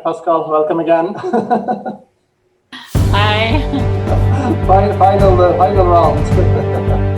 Pascal, welcome again. Hi. Final round.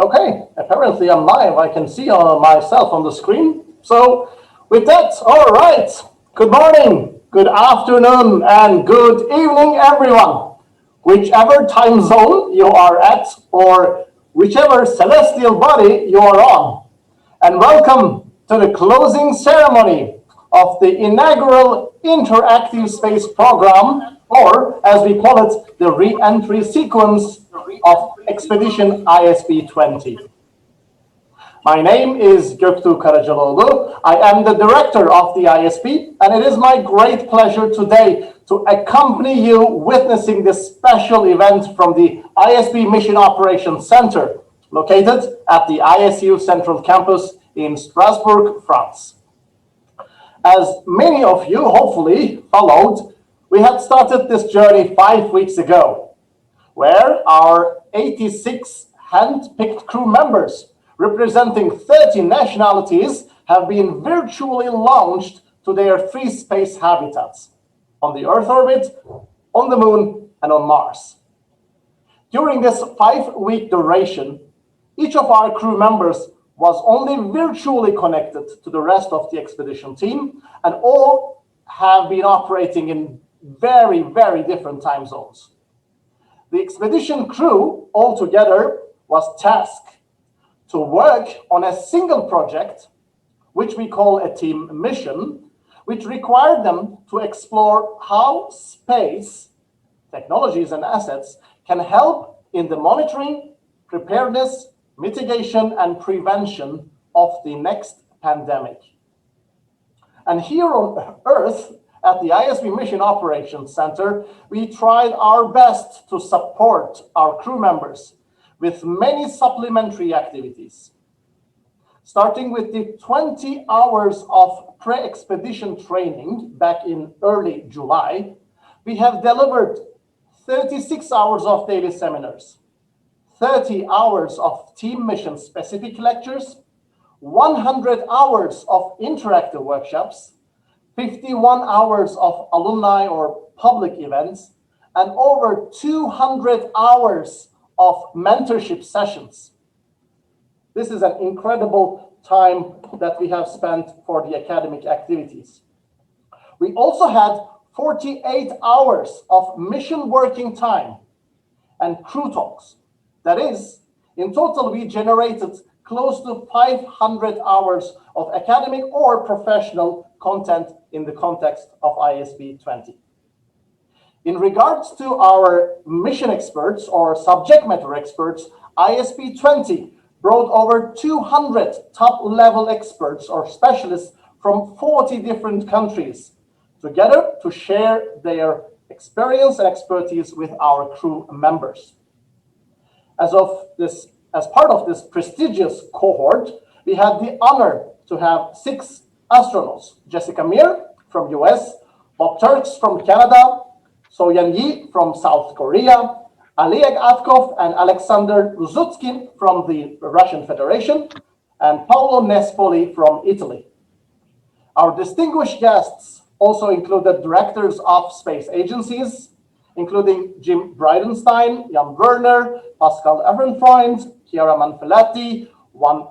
Okay, apparently I'm live. I can see myself on the screen. So, with that, all right. Good morning, good afternoon, and good evening, everyone. Whichever time zone you are at, or whichever celestial body you are on. And welcome to the closing ceremony of the inaugural Interactive Space Program, or as we call it, the re-entry sequence of Expedition ISP20. My name is Göktuğ Karacaloğlu. I am the director of the ISP, and it is my great pleasure today to accompany you witnessing this special event from the ISP Mission Operations Center, located at the ISU Central Campus in Strasbourg, France. As many of you hopefully followed, we had started this journey 5 weeks ago, where our 86 hand-picked crew members representing 30 nationalities have been virtually launched to their 3 space habitats on the Earth orbit, on the Moon, and on Mars. During this 5-week duration, each of our crew members was only virtually connected to the rest of the expedition team, and all have been operating in very, very different time zones. The expedition crew altogether was tasked to work on a single project, which we call a team mission, which required them to explore how space, technologies, and assets can help in the monitoring, preparedness, mitigation, and prevention of the next pandemic. And here on Earth, at the ISP Mission Operations Center, we tried our best to support our crew members with many supplementary activities. Starting with the 20 hours of pre-expedition training back in early July, we have delivered 36 hours of daily seminars, 30 hours of team mission specific lectures, 100 hours of interactive workshops, 51 hours of alumni or public events, and over 200 hours of mentorship sessions. This is an incredible time that we have spent for the academic activities. We also had 48 hours of mission working time and crew talks. That is, in total, we generated close to 500 hours of academic or professional content in the context of ISP20. In regards to our mission experts or subject matter experts, ISP20 brought over 200 top-level experts or specialists from 40 different countries together to share their experience and expertise with our crew members. As part of this prestigious cohort, we had the honor to have 6 astronauts: Jessica Meir from US, Bob Turks from Canada, So-Yeon Yi from South Korea, Oleg Atkov and Alexander Ruzutskin from the Russian Federation, and Paolo Nespoli from Italy. Our distinguished guests also included directors of space agencies, including Jim Bridenstine, Jan Werner, Pascal Ehrenfreund, Chiara Manfilati, Juan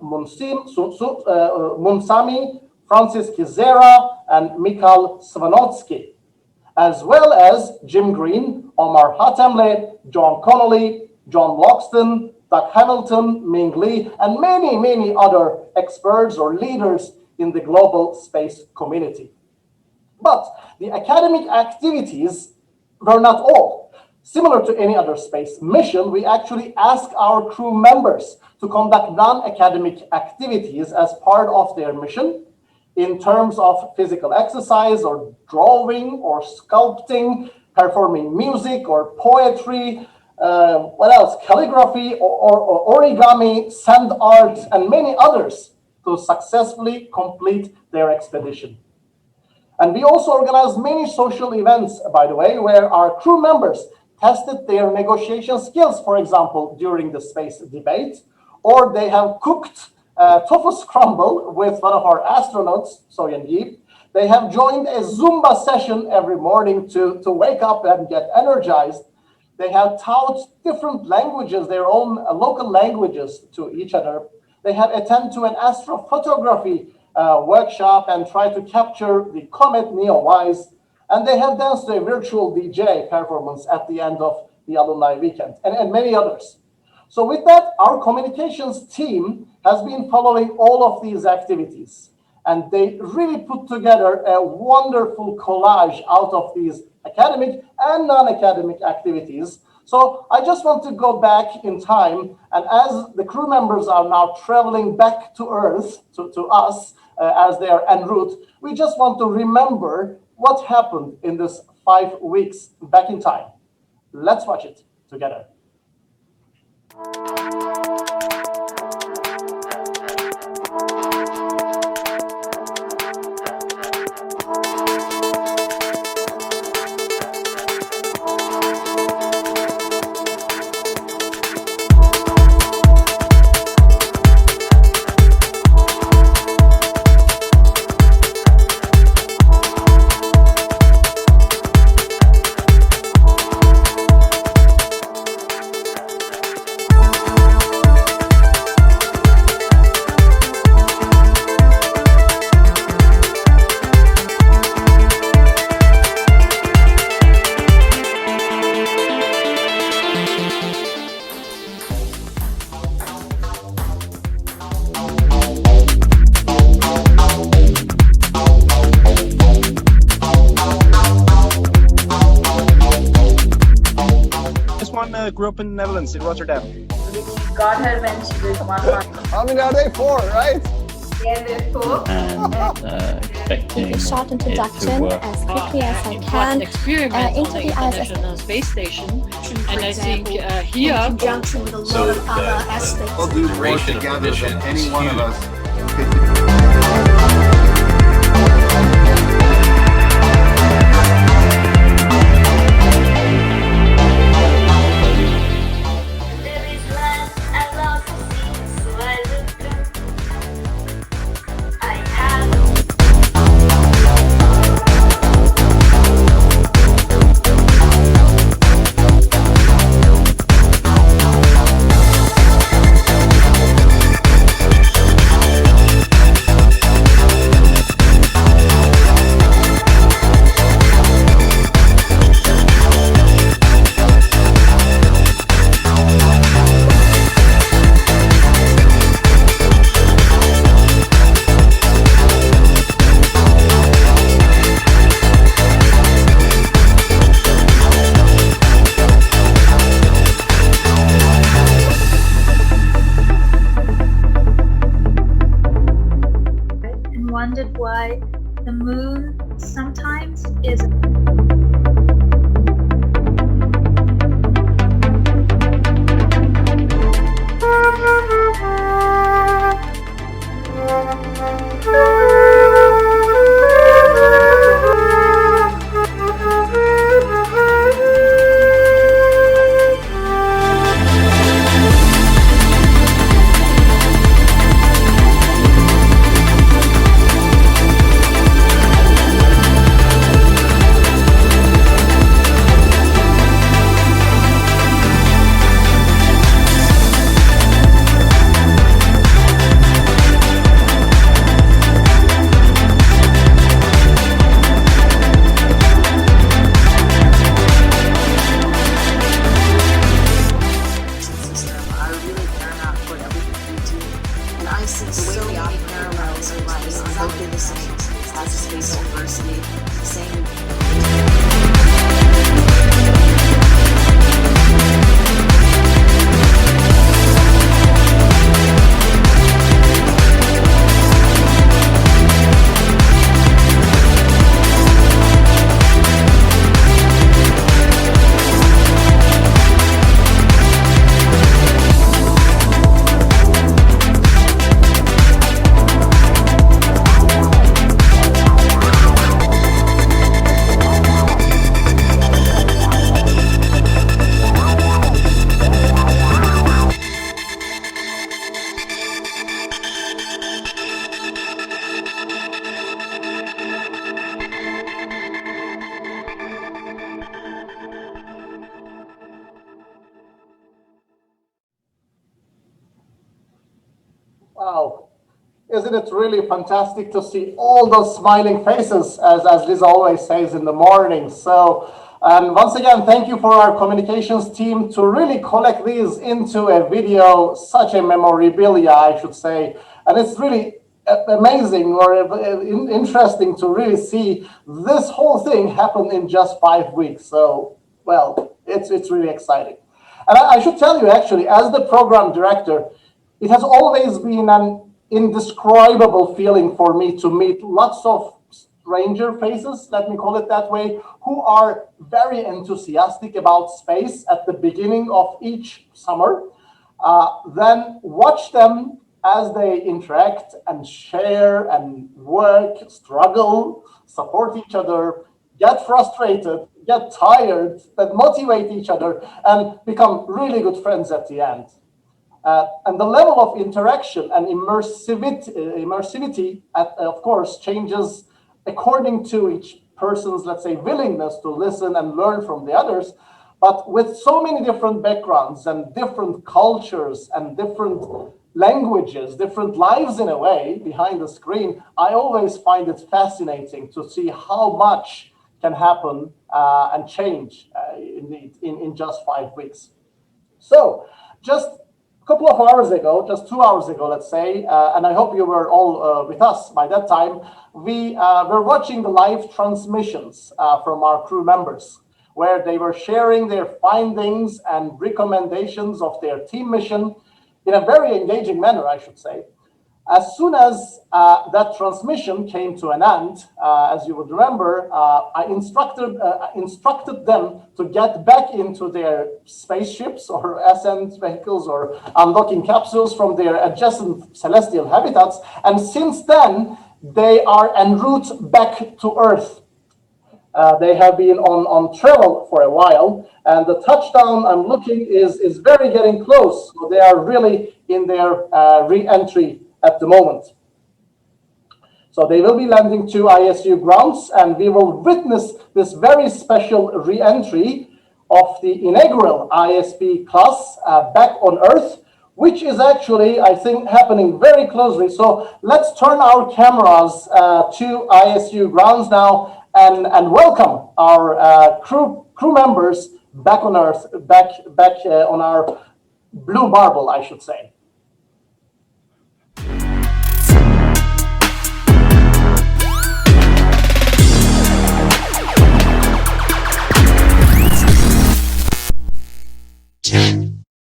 Munsami, Francis Kizera, and Mikhail Svanotsky, as well as Jim Green, Omar Hatemle, John Connolly, John Loxton, Doug Hamilton, Ming Lee, and many, many other experts or leaders in the global space community. But the academic activities were not all. Similar to any other space mission, we actually asked our crew members to conduct non-academic activities as part of their mission in terms of physical exercise or drawing or sculpting, performing music or poetry, what else? Calligraphy or origami, sand art, and many others to successfully complete their expedition. And we also organized many social events, by the way, where our crew members tested their negotiation skills, for example, during the space debate, or they have cooked tofu scramble with one of our astronauts, So-Yeon Yi. They have joined a Zumba session every morning to wake up and get energized. They have taught different languages, their own local languages to each other. They have attended to an astrophotography workshop and tried to capture the comet Neowise. And they have danced a virtual DJ performance at the end of the alumni weekend, and many others. So with that, our communications team has been following all of these activities. And they really put together a wonderful collage out of these academic and non-academic activities. So I just want to go back in time, and as the crew members are now traveling back to Earth, to us, as they are en route, we just want to remember what happened in this 5 weeks back in time. Let's watch it together. Grew up in the Netherlands, in Rotterdam. We got her when she was 1 month. How many are they? 4, right? Yeah, we're 4. And Give a short introduction as quickly as I can experiment into on the the International Space Station, and I think here, in conjunction with a lot of other aspects. We'll do more together than any one of us could do. Wondered why the moon sometimes is Wow. Isn't it really fantastic to see all those smiling faces, as Liz always says in the morning? So, and once again, thank you for our communications team to really collect these into a video, such a memorabilia, I should say. And it's really amazing or interesting to really see this whole thing happen in just 5 weeks. So, well, it's really exciting. And I should tell you, actually, as the program director, it has always been an indescribable feeling for me to meet lots of stranger faces, let me call it that way, who are very enthusiastic about space at the beginning of each summer. Then watch them as they interact and share and work, struggle, support each other, get frustrated, get tired, then motivate each other, and become really good friends at the end. And the level of interaction and immersivity of course, changes according to each person's, let's say, willingness to listen and learn from the others. But with so many different backgrounds and different cultures and different languages, different lives in a way behind the screen, I always find it fascinating to see how much can happen and change in just 5 weeks. So just a couple of hours ago, just 2 hours ago, let's say, and I hope you were all with us by that time, we were watching the live transmissions from our crew members, where they were sharing their findings and recommendations of their team mission in a very engaging manner, I should say. As soon as that transmission came to an end, as you would remember, I instructed them to get back into their spaceships or ascent vehicles or undocking capsules from their adjacent celestial habitats. And since then, they are en route back to Earth. They have been on travel for a while, and the touchdown I'm looking is very getting close. So they are really in their re-entry at the moment. So they will be landing to ISU grounds, and we will witness this very special re-entry of the inaugural ISP class back on Earth, which is actually, I think, happening very closely. So let's turn our cameras to ISU grounds now and welcome our crew members back on Earth, back on our blue marble, I should say.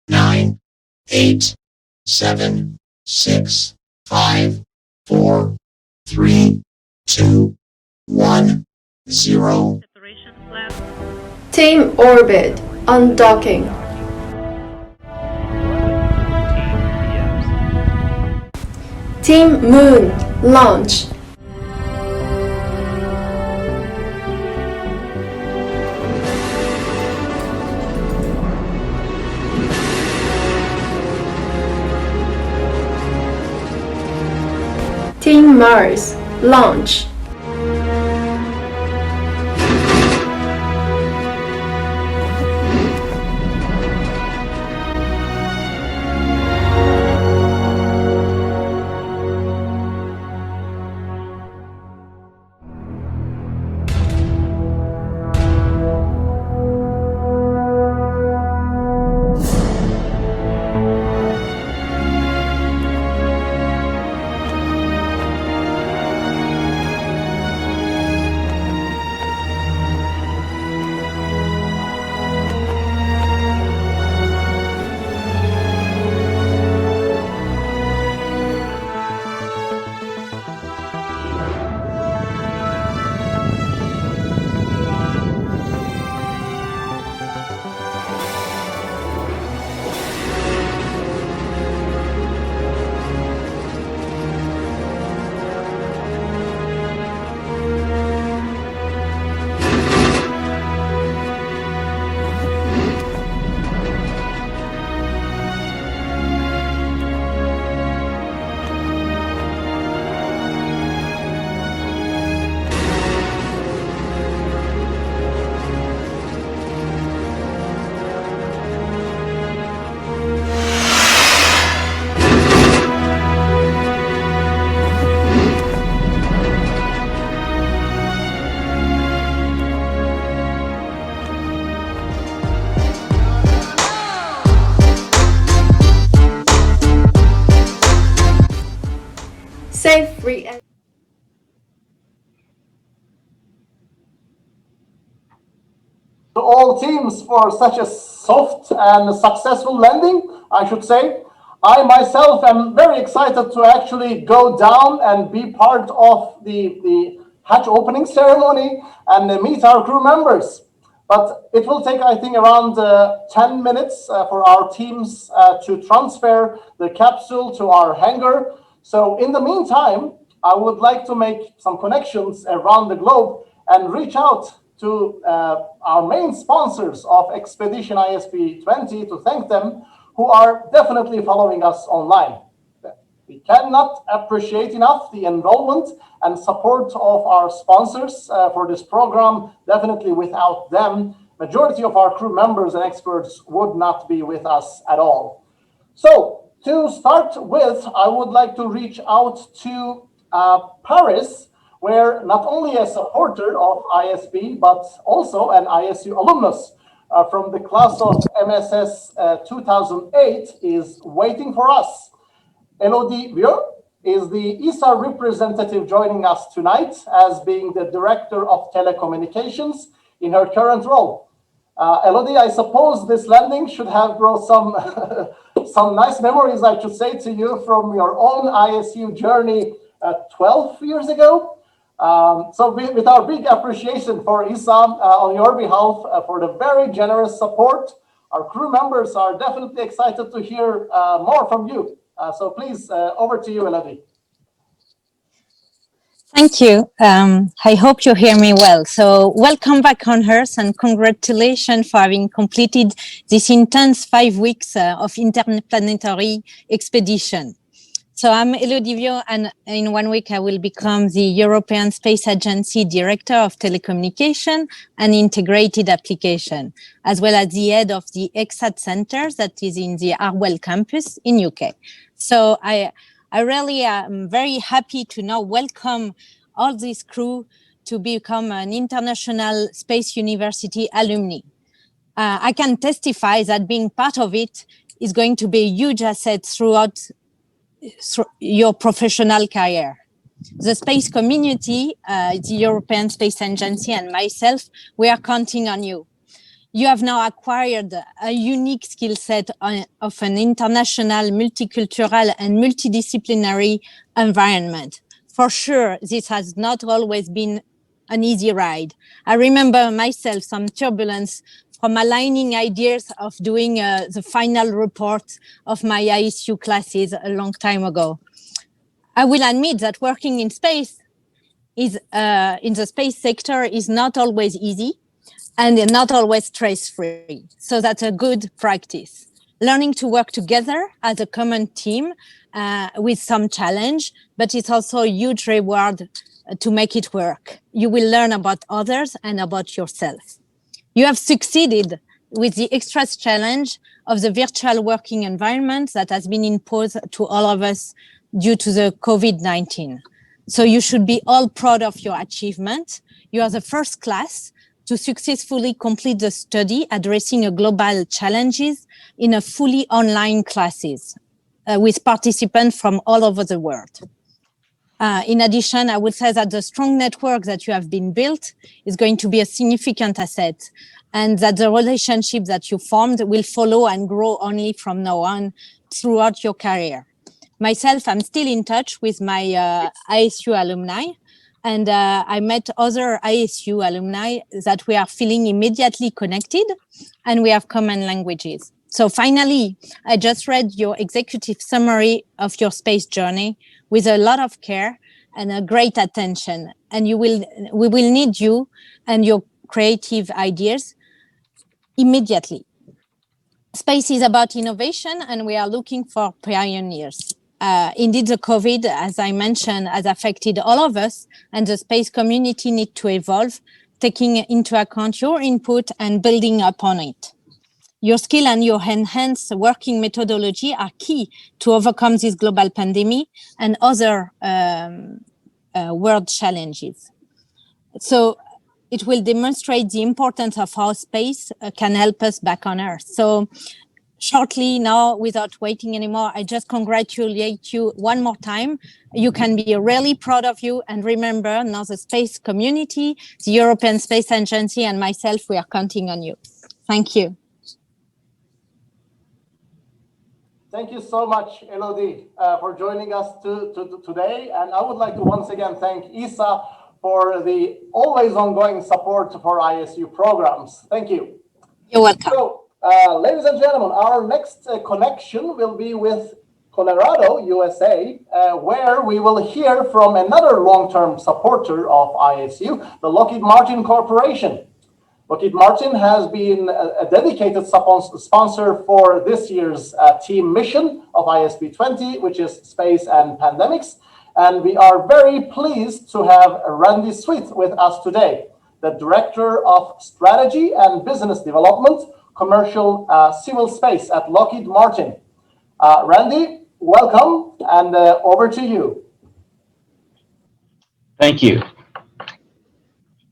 Nine, 8, 7, 6, 5, 4, 3, 2, 1, 0. Team Orbit undocking. Team Moon launch. Team Mars launch. all teams for such a soft and successful landing, I should say. I myself am very excited to actually go down and be part of the hatch opening ceremony and meet our crew members. But it will take, I think, around 10 minutes for our teams to transfer the capsule to our hangar. So in the meantime, I would like to make some connections around the globe and reach out to our main sponsors of Expedition ISP20 to thank them, who are definitely following us online. We cannot appreciate enough the enrollment and support of our sponsors for this program. Definitely without them, majority of our crew members and experts would not be with us at all. So to start with, I would like to reach out to Paris, where not only a supporter of ISP, but also an ISU alumnus from the class of MSS 2008 is waiting for us. Elodie Vieux is the ESA representative joining us tonight as being the Director of Telecommunications in her current role. Elodie, I suppose this landing should have brought some, some nice memories, I should say, to you from your own ISU journey 12 years ago. So with our big appreciation for ISA on your behalf for the very generous support, our crew members are definitely excited to hear more from you. So please, over to you, Elodie. Thank you. I hope you hear me well. So welcome back on Earth and congratulations for having completed this intense 5 weeks of interplanetary expedition. So I'm Elodie Vieux, and in 1 week I will become the European Space Agency Director of Telecommunication and Integrated Application, as well as the head of the EXAT Center that is in the Harwell campus in UK. So I really am very happy to now welcome all this crew to become an International Space University alumni. I can testify that being part of it is going to be a huge asset throughout your professional career. The space community, the European Space Agency and myself, we are counting on you. You have now acquired a unique skill set of an international, multicultural and multidisciplinary environment. For sure, this has not always been an easy ride. I remember myself some turbulence from aligning ideas of doing the final report of my ISU classes a long time ago. I will admit that working in space is in the space sector is not always easy and not always stress-free. So that's a good practice. Learning to work together as a common team with some challenge, but it's also a huge reward to make it work. You will learn about others and about yourself. You have succeeded with the extra challenge of the virtual working environment that has been imposed to all of us due to the COVID-19. So you should be all proud of your achievement. You are the first class to successfully complete the study addressing a global challenges in a fully online classes with participants from all over the world. In addition, I would say that the strong network that you have been built is going to be a significant asset, and that the relationship that you formed will follow and grow only from now on throughout your career. Myself, I'm still in touch with my ISU alumni, and I met other ISU alumni that we are feeling immediately connected, and we have common languages. So finally, I just read your executive summary of your space journey with a lot of care and a great attention. And we will need you and your creative ideas immediately. Space is about innovation, and we are looking for pioneers. Indeed, the COVID, as I mentioned, has affected all of us, and the space community needs to evolve, taking into account your input and building upon it. Your skill and your enhanced working methodology are key to overcome this global pandemic and other world challenges. So it will demonstrate the importance of how space can help us back on Earth. So shortly now, without waiting anymore, I just congratulate you one more time. You can be really proud of you. And remember, now the space community, the European Space Agency, and myself, we are counting on you. Thank you. Thank you so much, Elodie, for joining us today. And I would like to once again thank Isa for the always ongoing support for ISU programs. Thank you. You're welcome. So, ladies and gentlemen, our next connection will be with Colorado, USA, where we will hear from another long-term supporter of ISU, the Lockheed Martin Corporation. Lockheed Martin has been a dedicated sponsor for this year's team mission of ISP20, which is Space and Pandemics. And we are very pleased to have Randy Sweet with us today, the Director of Strategy and Business Development, Commercial Civil Space at Lockheed Martin. Randy, welcome, and over to you. Thank you.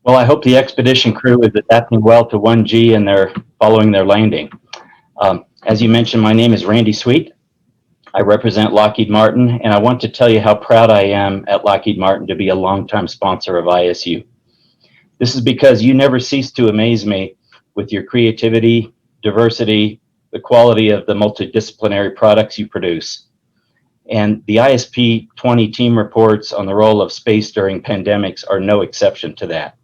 Well, I hope the expedition crew is adapting well to 1G and they're following their landing. As you mentioned, my name is Randy Sweet. I represent Lockheed Martin, and I want to tell you how proud I am at Lockheed Martin to be a longtime sponsor of ISU. This is because you never cease to amaze me with your creativity, diversity, the quality of the multidisciplinary products you produce. And the ISP20 team reports on the role of space during pandemics are no exception to that.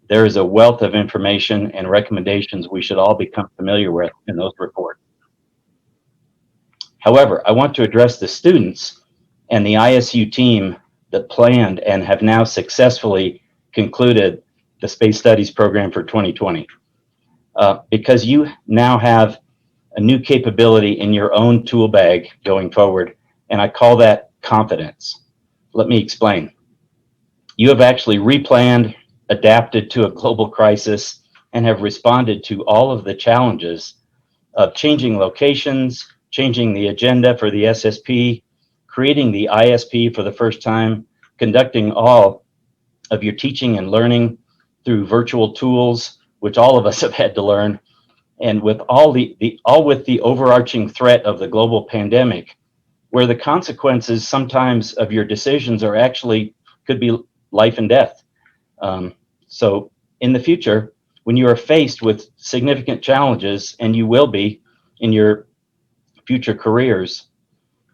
There is a wealth of information and recommendations we should all become familiar with in those reports. However, I want to address the students and the ISU team that planned and have now successfully concluded the Space Studies program for 2020. Because you now have a new capability in your own tool bag going forward, and I call that confidence. Let me explain. You have actually replanned, adapted to a global crisis, and have responded to all of the challenges of changing locations, changing the agenda for the SSP, creating the ISP for the first time, conducting all of your teaching and learning through virtual tools, which all of us have had to learn, and with all with the overarching threat of the global pandemic, where the consequences sometimes of your decisions are actually could be life and death. So in the future, when you are faced with significant challenges, and you will be in your future careers,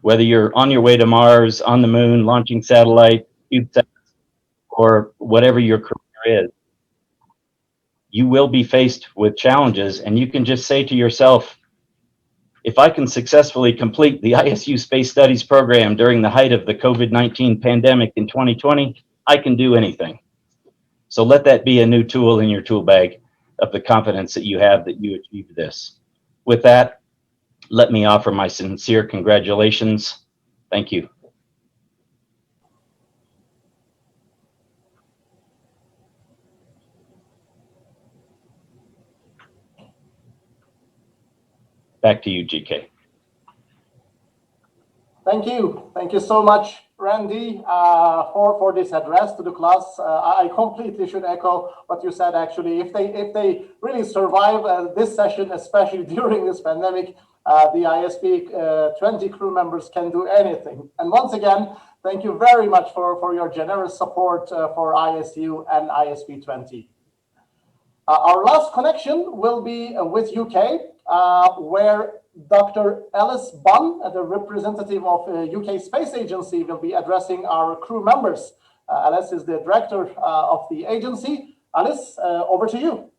whether you're on your way to Mars, on the moon, launching satellite, or whatever your career is, you will be faced with challenges, and you can just say to yourself, if I can successfully complete the ISU Space Studies program during the height of the COVID-19 pandemic in 2020, I can do anything. So let that be a new tool in your tool bag of the confidence that you have that you achieved this. With that, let me offer my sincere congratulations. Thank you. Back to you, GK. Thank you. Thank you so much, Randy, for this address to the class. I completely should echo what you said, actually. If they really survive this session, especially during this pandemic, the ISP20 crew members can do anything. And once again, thank you very much for your generous support for ISU and ISP20. Our last connection will be with UK, where Dr. Alice Bunn, the representative of UK Space Agency, will be addressing our crew members. Alice is the director of the agency. Alice, over to you.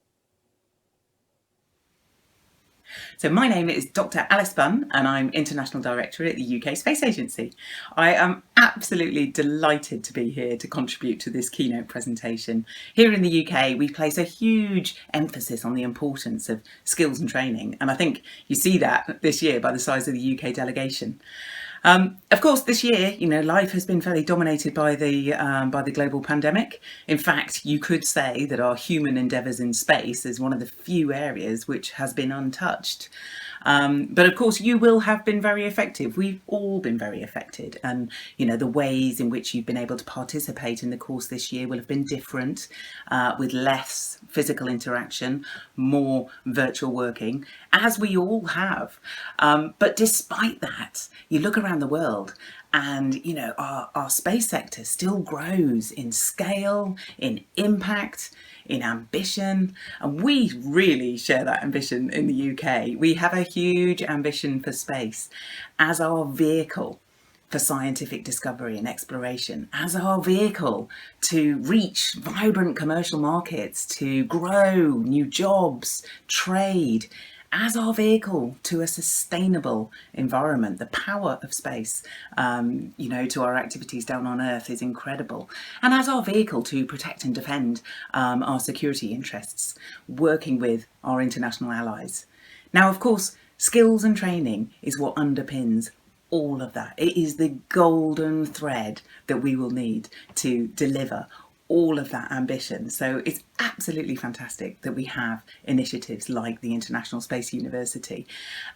So my name is Dr. Alice Bunn, and I'm International Director at the UK Space Agency. I am absolutely delighted to be here to contribute to this keynote presentation. Here in the UK, we place a huge emphasis on the importance of skills and training, and I think you see that this year by the size of the UK delegation. Of course, this year, life has been fairly dominated by the global pandemic. In fact, you could say that our human endeavours in space is one of the few areas which has been untouched. But of course, you will have been very effective. We've all been very affected. And, you know, the ways in which you've been able to participate in the course this year will have been different, with less physical interaction, more virtual working, as we all have. But despite that, you look around the world and, you know, our space sector still grows in scale, in impact, in ambition, and we really share that ambition in the UK. We have a huge ambition for space as our vehicle for scientific discovery and exploration, as our vehicle to reach vibrant commercial markets, to grow new jobs, trade, as our vehicle to a sustainable environment. The power of space, you know, to our activities down on Earth is incredible. And as our vehicle to protect and defend our security interests, working with our international allies. Now, of course, skills and training is what underpins all of that. It is the golden thread that we will need to deliver all of that ambition. So it's absolutely fantastic that we have initiatives like the International Space University.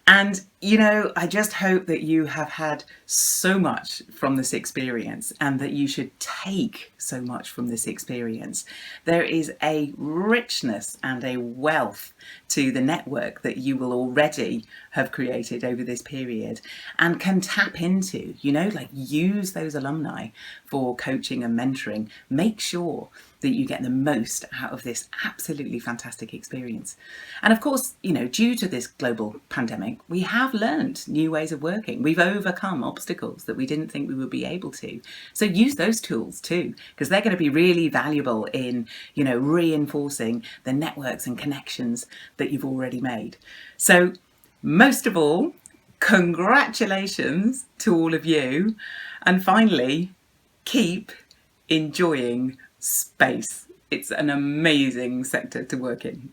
And, you know, I just hope that you have had so much from this experience and that you should take so much from this experience. There is a richness and a wealth to the network that you will already have created over this period and can tap into, you know, like use those alumni for coaching and mentoring. Make sure that you get the most out of this absolutely fantastic experience. And of course, you know, due to this global pandemic, we have learned new ways of working. We've overcome obstacles that we didn't think we would be able to. So use those tools too, because they're going to be really valuable in, you know, reinforcing the networks and connections that you've already made. So most of all, congratulations to all of you. And finally, keep enjoying space. It's an amazing sector to work in.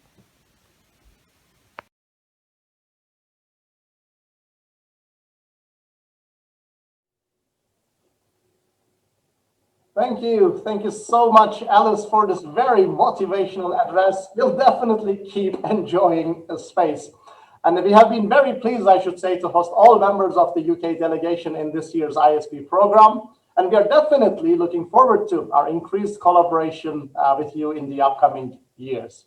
Thank you. Thank you so much, Alice, for this very motivational address. We'll definitely keep enjoying space. And we have been very pleased, I should say, to host all members of the UK delegation in this year's ISP program. And we are definitely looking forward to our increased collaboration with you in the upcoming years.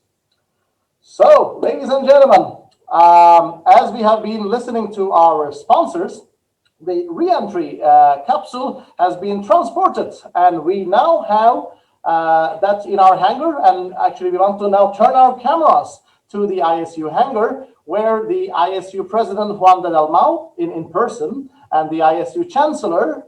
So, ladies and gentlemen, as we have been listening to our sponsors, the re-entry capsule has been transported, and we now have that in our hangar. And actually, we want to now turn our cameras to the ISU hangar, where the ISU President Juan de Dalmau in person and the ISU Chancellor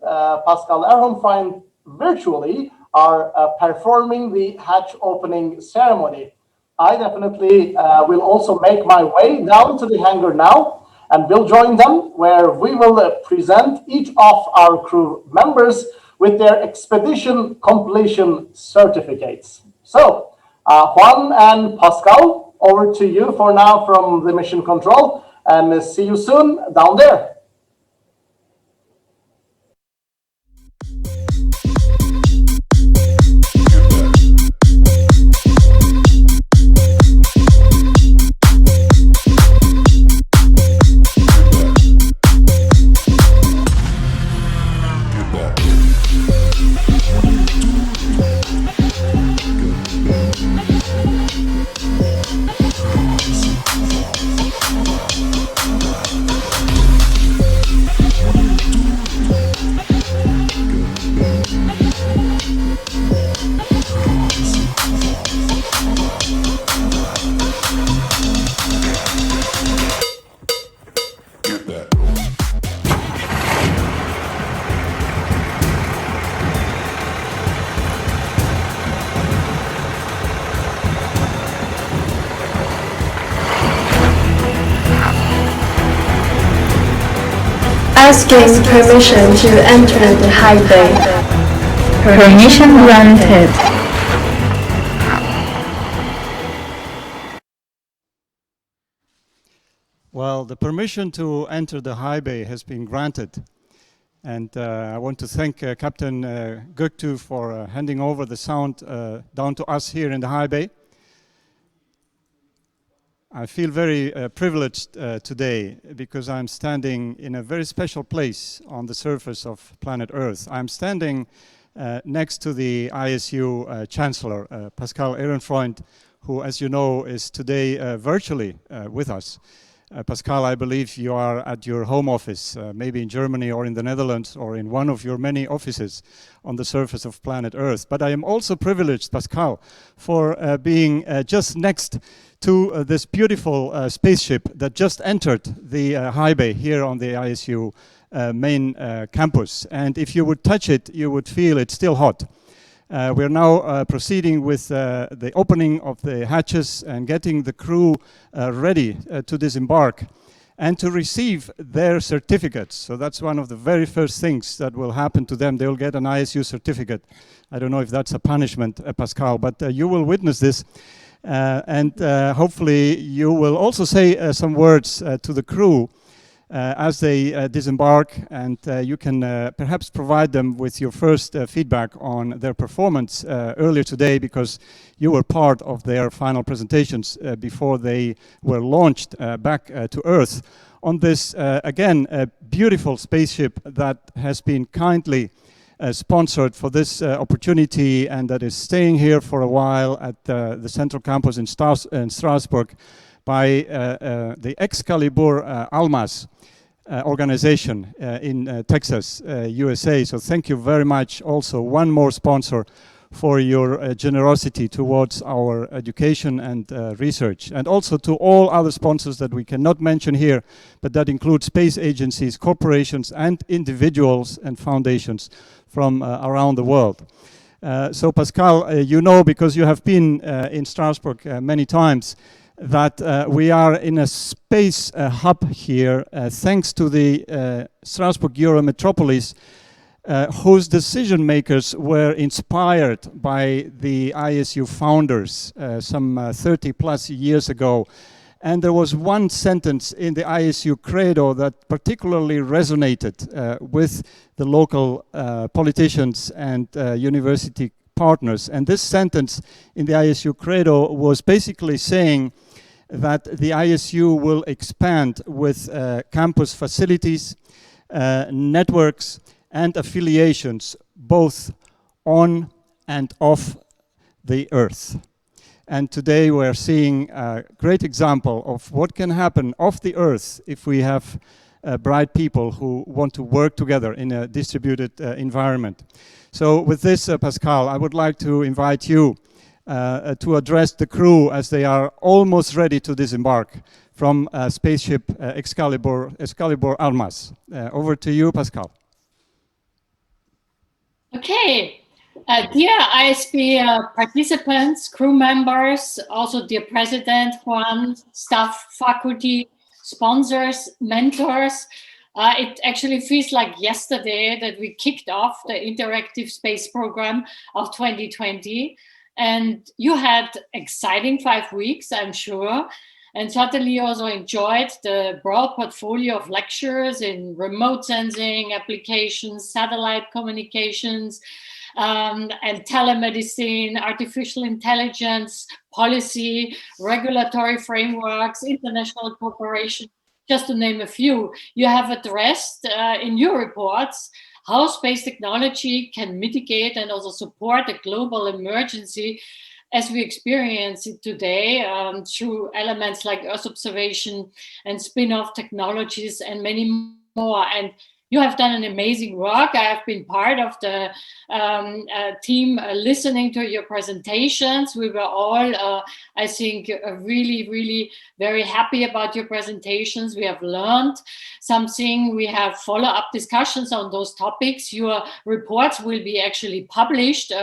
Pascal Erhunfreund virtually are performing the hatch opening ceremony. I definitely will also make my way down to the hangar now, and will join them, where we will present each of our crew members with their expedition completion certificates. So, Juan and Pascal, over to you for now from the mission control, and see you soon down there. Asking permission to enter the high bay. Permission granted. Well, the permission to enter the high bay has been granted. And I want to thank Captain Göktuğ for handing over the sound down to us here in the high bay. I feel very privileged today because I'm standing in a very special place on the surface of planet Earth. I'm standing next to the ISU Chancellor, Pascal Ehrenfreund, who, as you know, is today virtually with us. Pascal, I believe you are at your home office, maybe in Germany or in the Netherlands or in one of your many offices on the surface of planet Earth. But I am also privileged, Pascal, for being just next to this beautiful spaceship that just entered the high bay here on the ISU main campus. And if you would touch it, you would feel it's still hot. We're now proceeding with the opening of the hatches and getting the crew ready to disembark and to receive their certificates. So that's one of the very first things that will happen to them. They'll get an ISU certificate. I don't know if that's a punishment, Pascal, but you will witness this. And hopefully you will also say some words to the crew as they disembark, and you can perhaps provide them with your first feedback on their performance earlier today, because you were part of their final presentations before they were launched back to Earth on this, again, a beautiful spaceship that has been kindly sponsored for this opportunity and that is staying here for a while at the central campus in Strasbourg by the Excalibur Almas organization in Texas, USA. So thank you very much. Also, one more sponsor for your generosity towards our education and research, and also to all other sponsors that we cannot mention here, but that include space agencies, corporations, and individuals and foundations from around the world. So Pascal, you know, because you have been in Strasbourg many times, that we are in a space hub here, thanks to the Strasbourg Eurometropolis, whose decision makers were inspired by the ISU founders some 30 plus years ago. And there was one sentence in the ISU credo that particularly resonated with the local politicians and university partners. And this sentence in the ISU credo was basically saying that the ISU will expand with campus facilities, networks, and affiliations, both on and off the Earth. And today we're seeing a great example of what can happen off the Earth if we have bright people who want to work together in a distributed environment. So with this, Pascal, I would like to invite you to address the crew as they are almost ready to disembark from spaceship Excalibur Almas. Over to you, Pascal. Okay, dear ISP participants, crew members, also dear President, Juan, staff, faculty, sponsors, mentors. It actually feels like yesterday that we kicked off the interactive space program of 2020. And you had exciting 5 weeks, I'm sure. And certainly also enjoyed the broad portfolio of lectures in remote sensing applications, satellite communications, and telemedicine, artificial intelligence, policy, regulatory frameworks, international cooperation, just to name a few. You have addressed in your reports how space technology can mitigate and also support a global emergency as we experience it today through elements like Earth observation and spin-off technologies and many more. And you have done an amazing work. I have been part of the team listening to your presentations. We were all, I think, really, really very happy about your presentations. We have learned something. We have follow-up discussions on those topics. Your reports will be actually published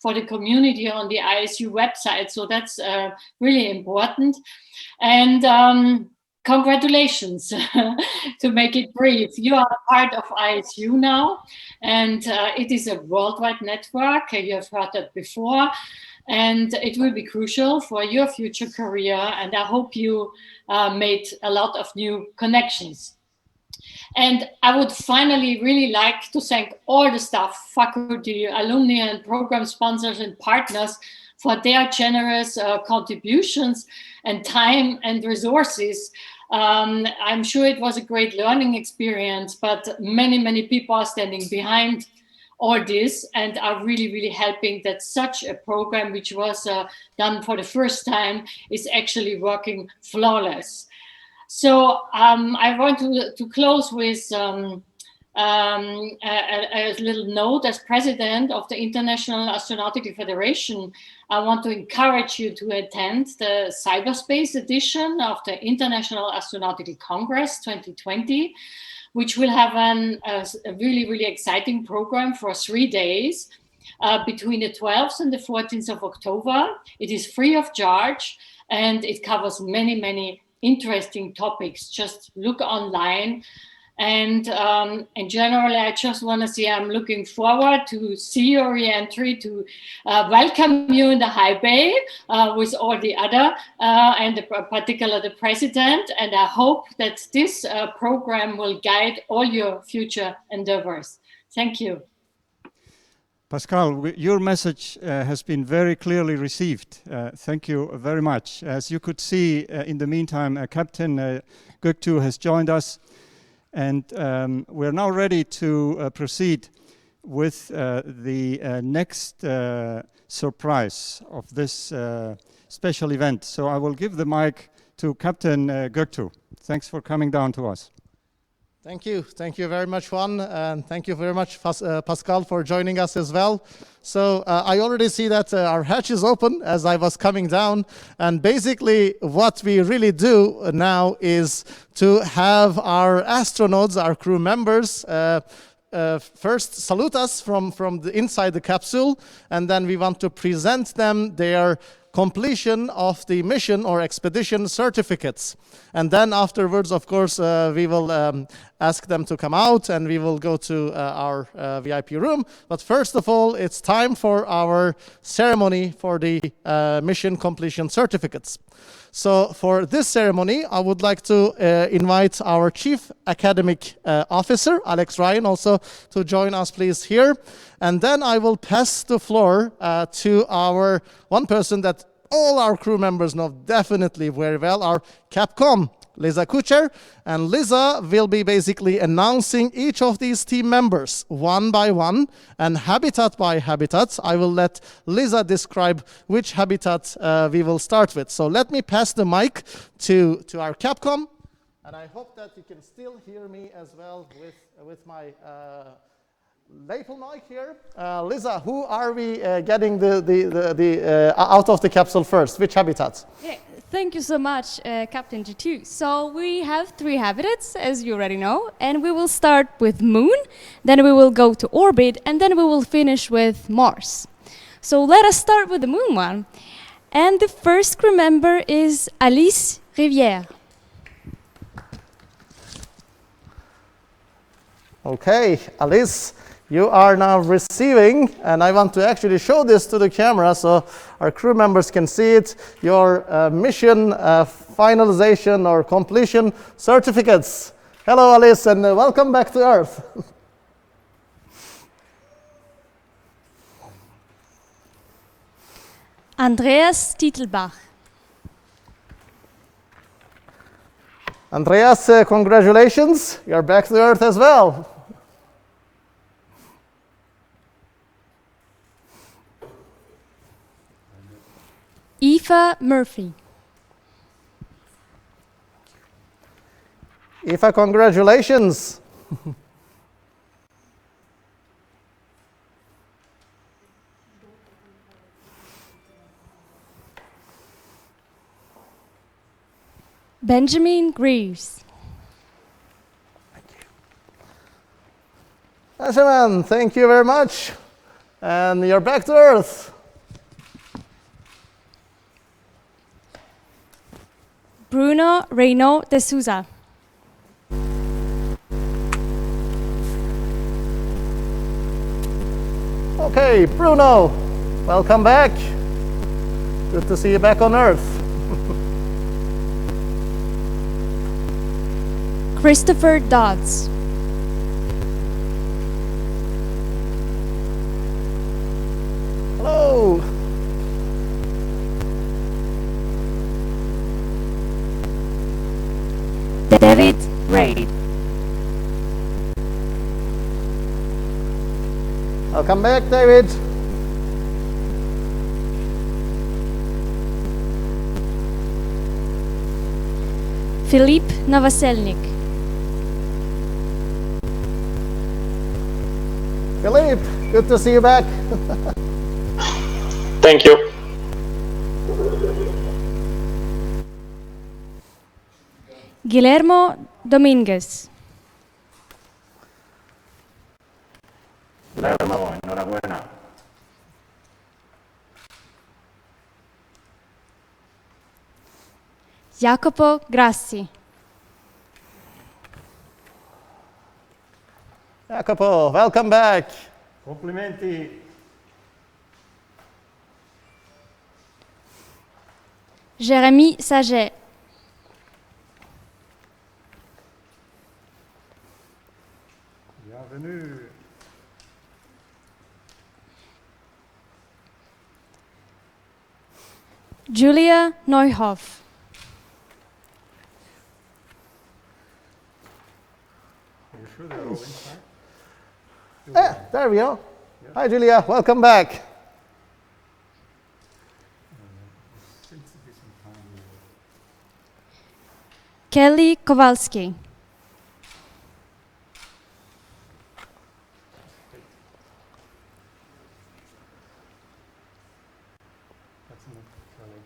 for the community on the ISU website. So that's really important. And congratulations, to make it brief. You are part of ISU now, and it is a worldwide network. You have heard that before, and it will be crucial for your future career. And I hope you made a lot of new connections. And I would finally really like to thank all the staff, faculty, alumni, and program sponsors and partners for their generous contributions and time and resources. I'm sure it was a great learning experience, but many people are standing behind all this and are really helping that such a program, which was done for the first time, is actually working flawless. So I want to close with a little note. As president of the International Astronautical Federation, I want to encourage you to attend the cyberspace edition of the International Astronautical Congress 2020, which will have a really exciting program for 3 days between the 12th and the 14th of October. It is free of charge and it covers many interesting topics. Just look online. And generally, I just want to say I'm looking forward to see your re-entry, to welcome you in the high bay with all the other, and particularly the president. And I hope that this program will guide all your future endeavors. Thank you. Pascal, your message has been very clearly received. Thank you very much. As you could see, in the meantime, Captain Göktuğ has joined us. And we're now ready to proceed with the next surprise of this special event. So I will give the mic to Captain Göktuğ. Thanks for coming down to us. Thank you. Thank you very much, Juan. And thank you very much, Pascal, for joining us as well. So I already see that our hatch is open as I was coming down. And basically what we really do now is to have our astronauts, our crew members, first salute us from inside the capsule. And then we want to present them their completion of the mission or expedition certificates. And then afterwards, of course, we will ask them to come out and we will go to our VIP room. But first of all, it's time for our ceremony for the mission completion certificates. So for this ceremony, I would like to invite our Chief Academic Officer, Alex Ryan, also to join us, please, here. And then I will pass the floor to our one person that all our crew members know definitely very well, our Capcom, Lisa Kucher. And Lisa will be basically announcing each of these team members one by one and habitat by habitat. I will let Lisa describe which habitat we will start with. So let me pass the mic to our Capcom. And I hope that you can still hear me as well with my lapel mic here. Lisa, who are we getting the out of the capsule first? Which habitat? Yeah, thank you so much, Captain G2. So we have 3 habitats, as you already know, and we will start with Moon, then we will go to orbit, and then we will finish with Mars. So let us start with the Moon one. And the first crew member is Alice Rivière. Okay, Alice, you are now receiving, and I want to actually show this to the camera so our crew members can see it, your mission finalization or completion certificates. Hello, Alice, and welcome back to Earth. Andreas Titelbach. Andreas, congratulations, you're back to Earth as well. Eva Murphy. Eva, congratulations. Benjamin Greaves. Benjamin, thank you very much. And you're back to Earth. Bruno Reynaud de Souza. Okay, Bruno, welcome back. Good to see you back on Earth. Christopher Dodds. Hello. David Ray. Welcome back, David. Filip Novoselnik. Philip, good to see you back. Thank you. Guillermo Dominguez. Guillermo, enhorabuena. Jacopo Grassi. Jacopo, welcome back. Complimenti. Jérémy Saget. Bienvenue. Julia Neuhoff. Are you sure they're all inside? There we go. Hi, Julia. Welcome back. Kelly Kowalski.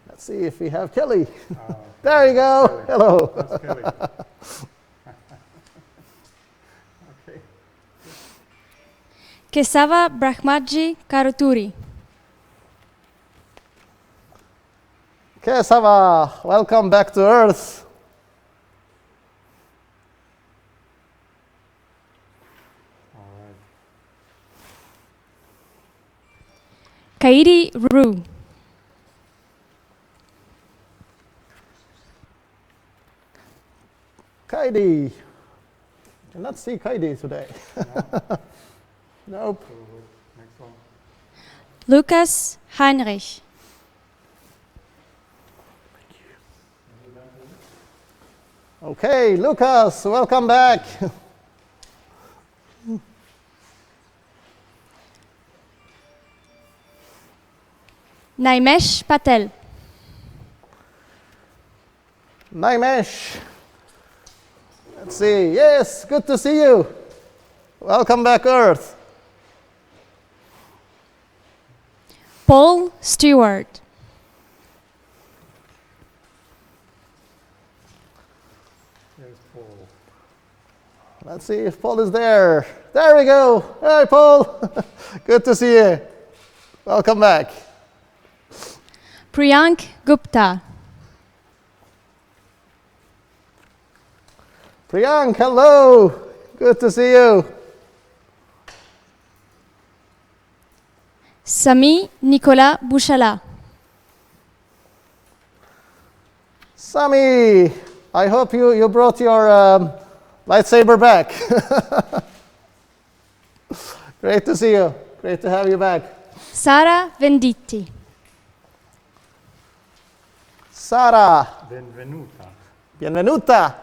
Let's see if we have Kelly. There you go. Kelly. Hello. That's Kelly. Okay. Kesava Brahmadji Karuturi. Kesava, welcome back to Earth. Kairi Rue. Kaidi. Cannot see Kaidi today. Nope. Next one. Lukas Heinrich. Okay, Lucas, welcome back. Naimesh Patel. Naimesh. Let's see. Yes, good to see you. Welcome back, Earth. Paul Stewart. There's Paul. Let's see if Paul is there. There we go. Hey, Paul. Good to see you. Welcome back. Priyank Gupta. Priyank, hello. Good to see you. Sami Nicolas Bouchala. Sami, I hope you brought your lightsaber back. Great to see you. Great to have you back. Sara Venditti. Sara. Benvenuta. Benvenuta.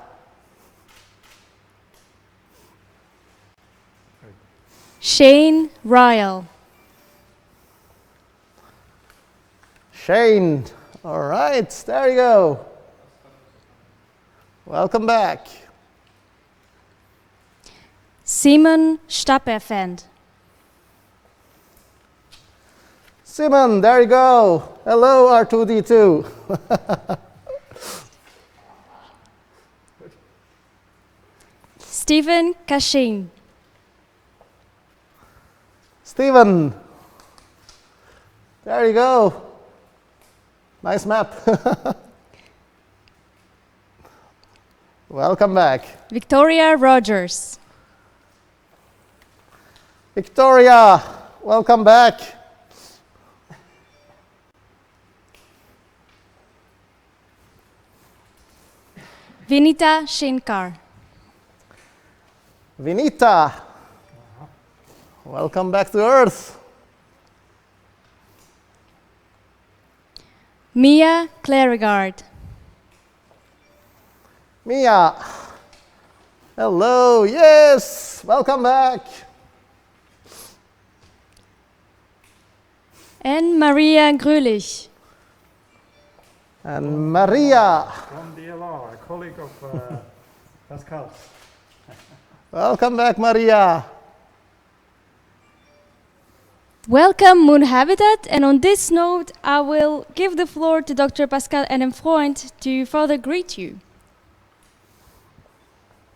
Shane Ryle. Shane. All right, there you go. Welcome back. Simon Stapperfend. Simon, there you go. Hello, R2D2. Stephen Cashin. Stephen, there you go. Nice map. Welcome back. Victoria Rogers. Victoria, welcome back. Vinita Shinkar. Vinita, welcome back to Earth. Mia Claregard. Mia, Hello, yes, welcome back. And Maria Grölich. And Maria. From DLR, a colleague of Pascal. Welcome back, Maria. Welcome, Moon Habitat. And on this note, I will give the floor to Dr. Pascal Freund to further greet you.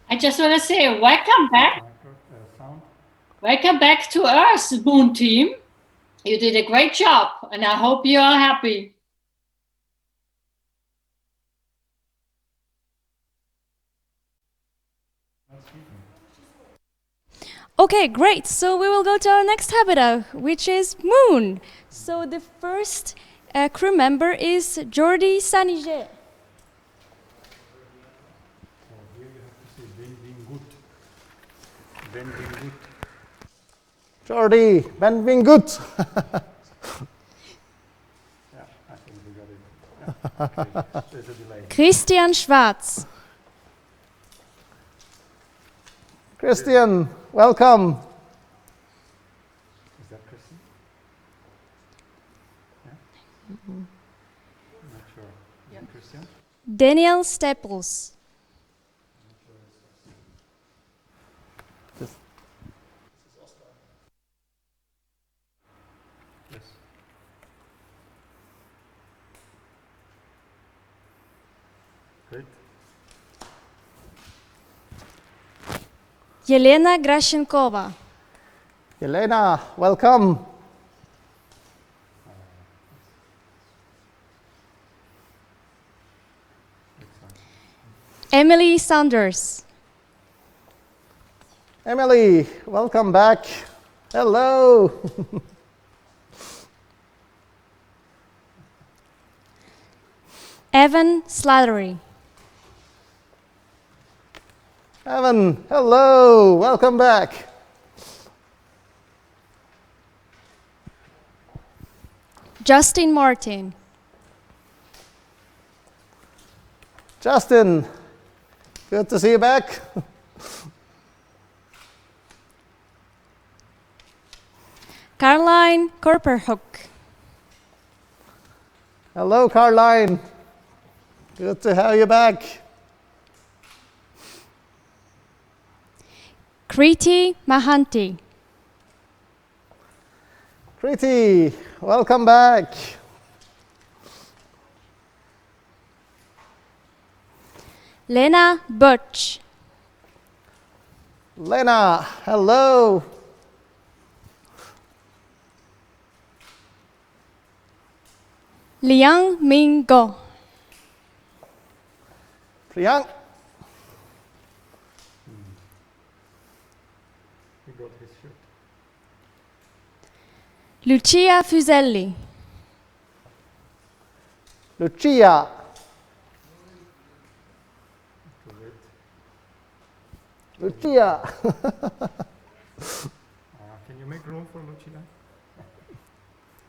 I just want to say welcome back. Welcome back to Earth, Moon team. You did a great job, and I hope you are happy. Okay, great. So we will go to our next habitat, which is Moon. So the first crew member is Jordi Sanige. Jordi, benvingut. Christian Schwarz. Christian, welcome. Is that Christian? Yeah? Not sure. Yeah. Christian? Daniel Staples. Yes. Great. Yelena Grashenkova. Yelena, welcome. Emily Saunders. Emily, welcome back. Hello. Evan Slattery. Evan, hello, welcome back. Justin Martin. Justin, good to see you back. Caroline Korperhoek. Hello, Caroline. Good to have you back. Kriti Mahanti. Kriti, welcome back. Lena Butch. Lena, hello. Liang Ming Go. Priyank. He got his shirt. Lucia Fuselli. Lucia. Lucia. Can you make room for Lucia?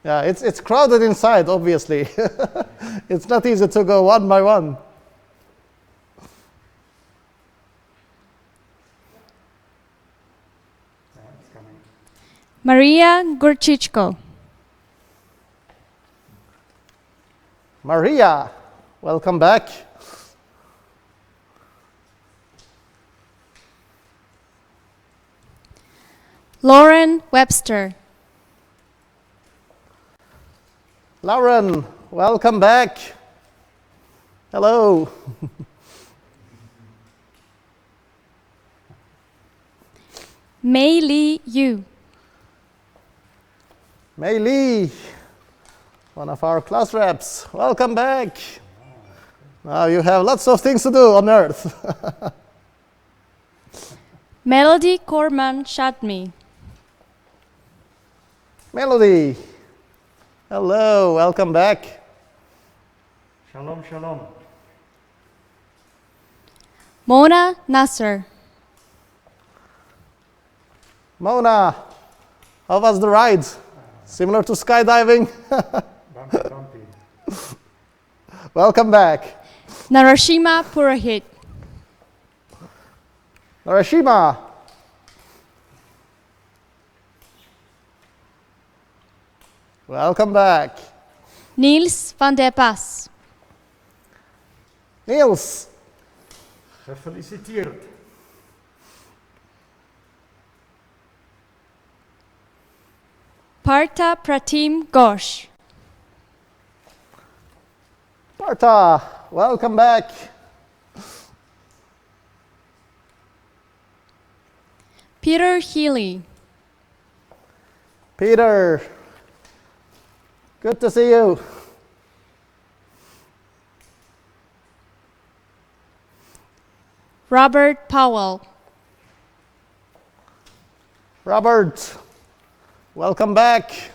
Yeah, it's crowded inside, obviously. It's not easy to go one by one. Maria Gurchichko. Maria, welcome back. Lauren Webster. Lauren, welcome back. Hello. Mei Lee Yu. Mei Lee, one of our class reps. Welcome back. Now you have lots of things to do on Earth. Melody Corman Shatmi. Melody, hello, welcome back. Shalom, shalom. Mona Nasser. Mona, how was the ride? Similar to skydiving? Bumpy, bumpy. Welcome back. Narashima Purahit. Narashima. Welcome back. Niels van der Pas. Niels. Gefeliciteerd. Partha Pratim Ghosh. Partha, welcome back. Peter Healy. Peter, good to see you. Robert Powell. Robert, welcome back.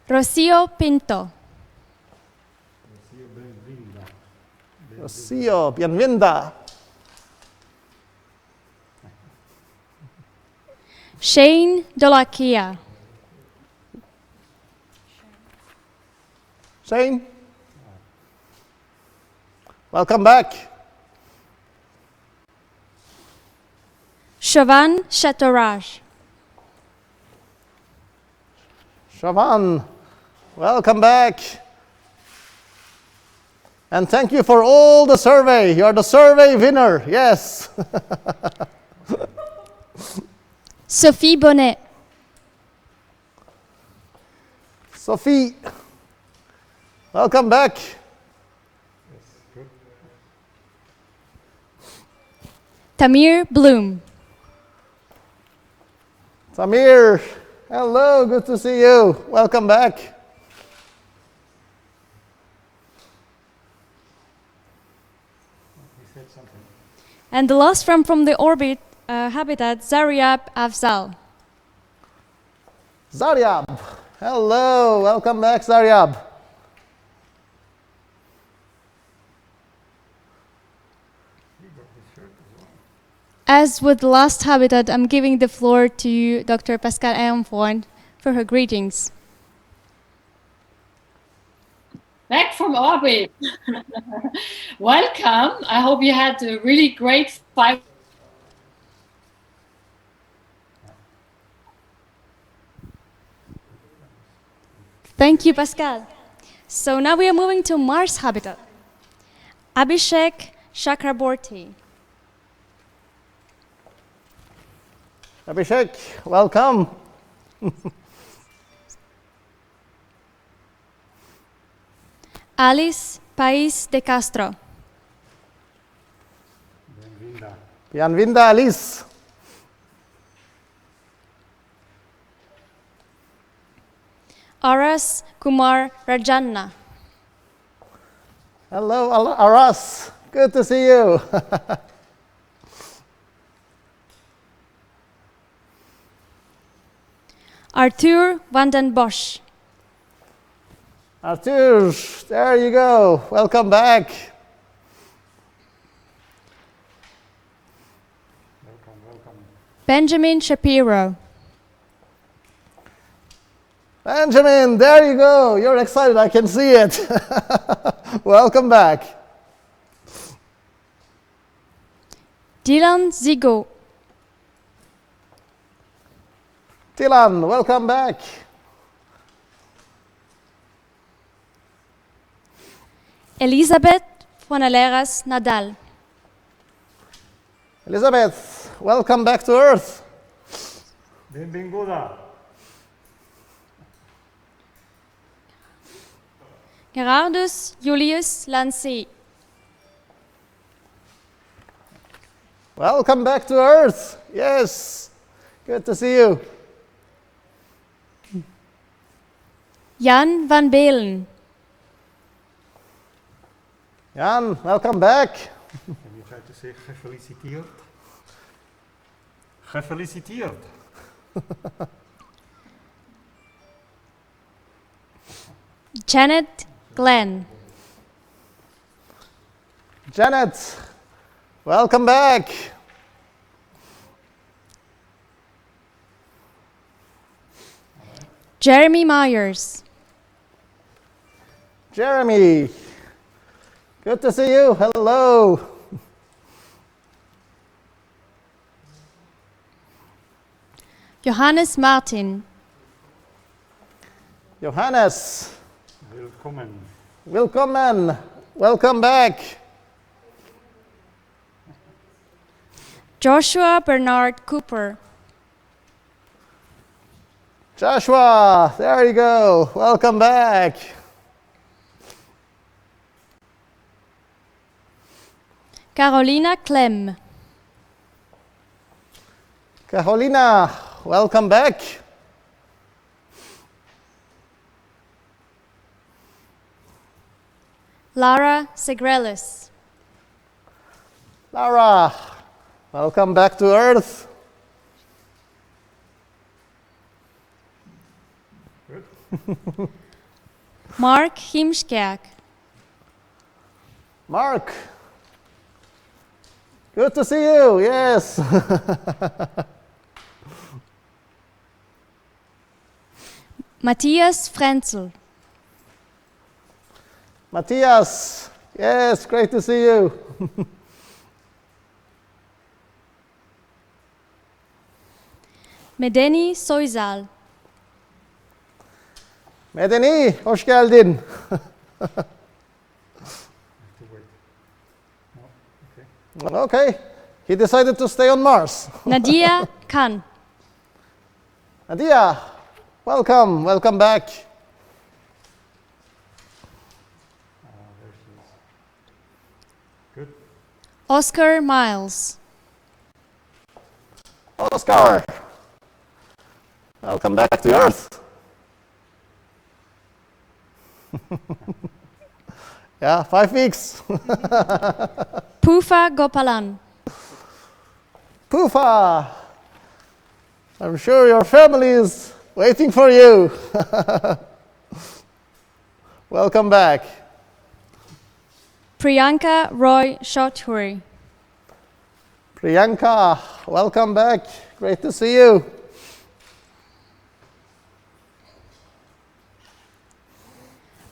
Rocio Pinto. Rocio, bienvenida. Shane Dolakia. Shane, welcome back. Shavan Shataraj. Shavan, welcome back. And thank you for all the survey. You're the survey winner. Yes. Sophie Bonnet. Sophie, welcome back. Tamir Bloom. Samir, hello, good to see you. Welcome back. And the last from the orbit habitat, Zaryab Afzal. Zaryab, hello, welcome back, Zaryab. As with the last habitat, I'm giving the floor to Dr. Pascal Aymfond for her greetings. Back from orbit. Welcome. I hope you had a really great 5. Thank you, Pascal. So now we are moving to Mars habitat. Abhishek Chakraborty. Abhishek, welcome. Alice Pais de Castro. Bienvenida, Alice. Aras Kumar Rajanna. Hello, Aras. Good to see you. Arthur van den Bosch. Arthur, there you go. Welcome back. Benjamin Shapiro. Benjamin, there you go. You're excited. I can see it. Welcome back. Dylan Zigo. Dylan, welcome back. Elizabeth Fonaleras Nadal. Elizabeth, welcome back to Earth. Benvinguda. Gerardus Julius Lancy. Welcome back to Earth. Yes, good to see you. Jan van Belen. Jan, welcome back. Can you try to say gefeliciteerd? Gefeliciteerd. Janet Glenn. Janet, welcome back. Jeremy Myers. Jeremy, Good to see you. Hello. Johannes Martin. Johannes. Willkommen. Willkommen. Welcome back. Joshua Bernard Cooper. Joshua, there you go. Welcome back. Carolina Clem. Carolina, welcome back. Lara Segrelis. Lara, welcome back to Earth. Mark Himskerk. Mark, good to see you. Yes. Matthias Frenzel. Matthias, yes, great to see you. Medeni Soysal. Medeni, hoş geldin. Okay, he decided to stay on Mars. Nadia Khan. Nadia, welcome, welcome back. Good. Oscar Miles. Oscar, welcome back to Earth. Yeah, 5 weeks. Pufa Gopalan. Pufa, I'm sure your family is waiting for you. Welcome back. Priyanka Roy Chaudhuri. Priyanka, welcome back. Great to see you.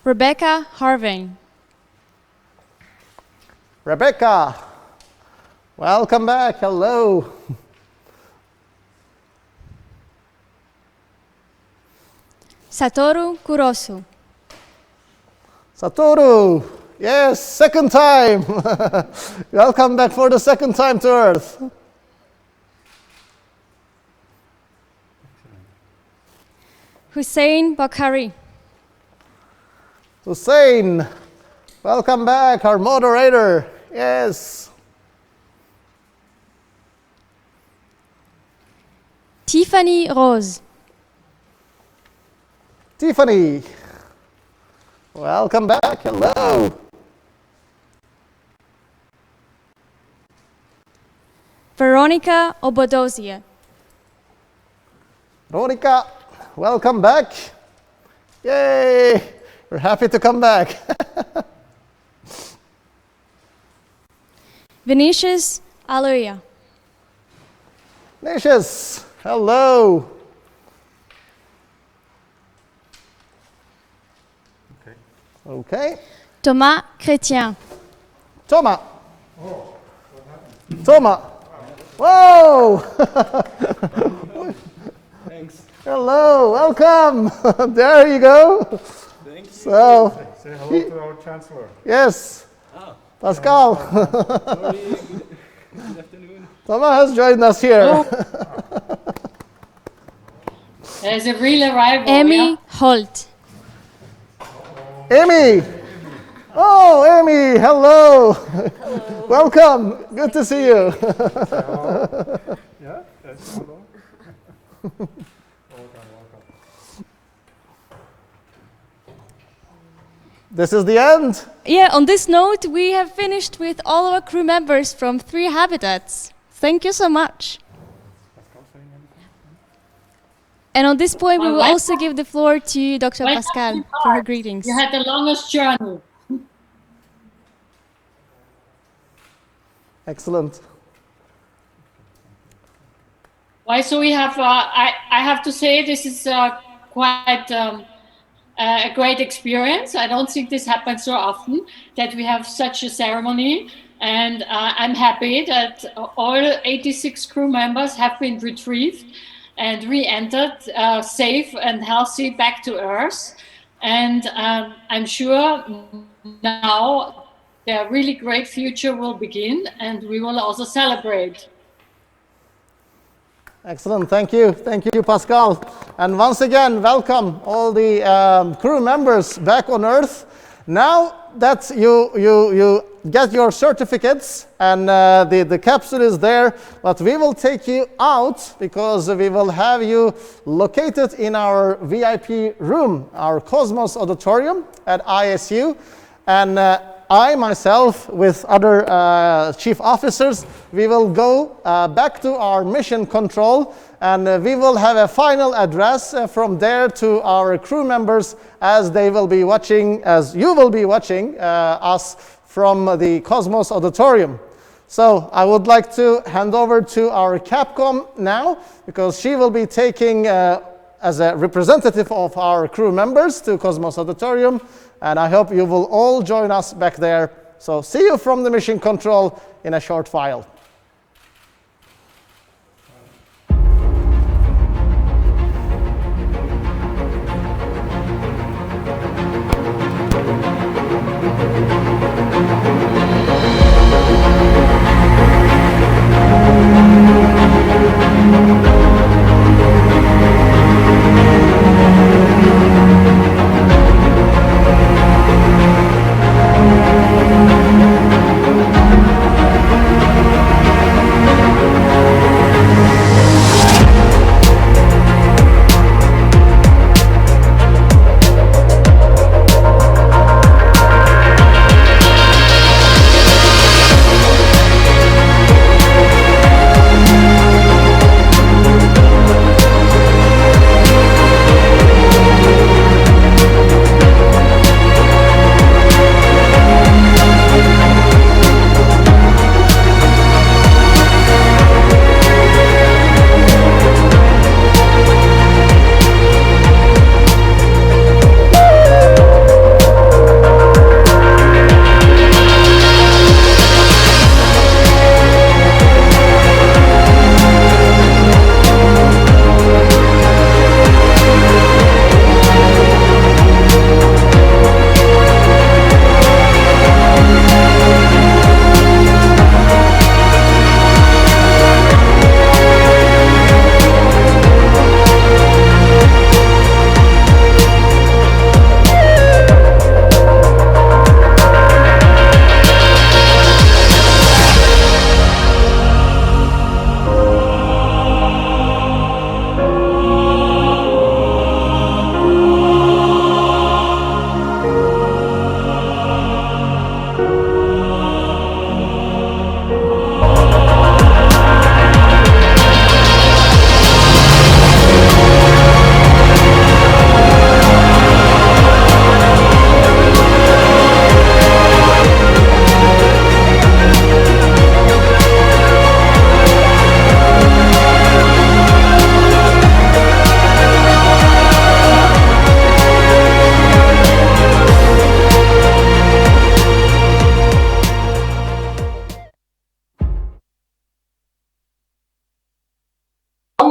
Rebecca Harving. Rebecca, welcome back. Hello. Satoru Kurosu. Satoru, yes, second time. Welcome back for the second time to Earth. Hussein Bakari. Hussein, welcome back, our moderator. Yes. Tiffany Rose. Tiffany, welcome back. Hello. Veronica Obodosia. Veronica, welcome back. Yay, we're happy to come back. Vinicius Aloya. Vinicius, hello. Okay. Thomas Chrétien. Thomas. Thomas. Whoa. Thanks. Hello, welcome. There you go. Thank you. So, Say hello to our chancellor. yes. Pascal. Good afternoon. Thomas has joined us here. There's a real arrival. Amy yeah? Holt. Amy. Oh, Amy, hello. Hello. Welcome. Good to see you. Yeah, that's hello. Welcome. This is the end. Yeah, on this note, we have finished with all our crew members from 3 Habitats. Thank you so much. And on this point, we will also give the floor to Dr. Pascal for her greetings. You had the longest journey. Excellent. Why? So we have. I have to say this is quite a great experience. I don't think this happens so often that we have such a ceremony. And I'm happy that all 86 crew members have been retrieved and re-entered safe and healthy back to Earth. And I'm sure now their really great future will begin, and we will also celebrate. Excellent, thank you, Pascal. And once again, welcome all the crew members back on Earth. Now that you get your certificates and the capsule is there, but we will take you out because we will have you located in our VIP room, our Cosmos Auditorium at ISU. And I myself, with other chief officers, we will go back to our mission control, and we will have a final address from there to our crew members as they will be watching, as you will be watching us from the Cosmos Auditorium. So I would like to hand over to our Capcom now, because she will be taking as a representative of our crew members to Cosmos Auditorium. And I hope you will all join us back there. So see you from the mission control in a short while.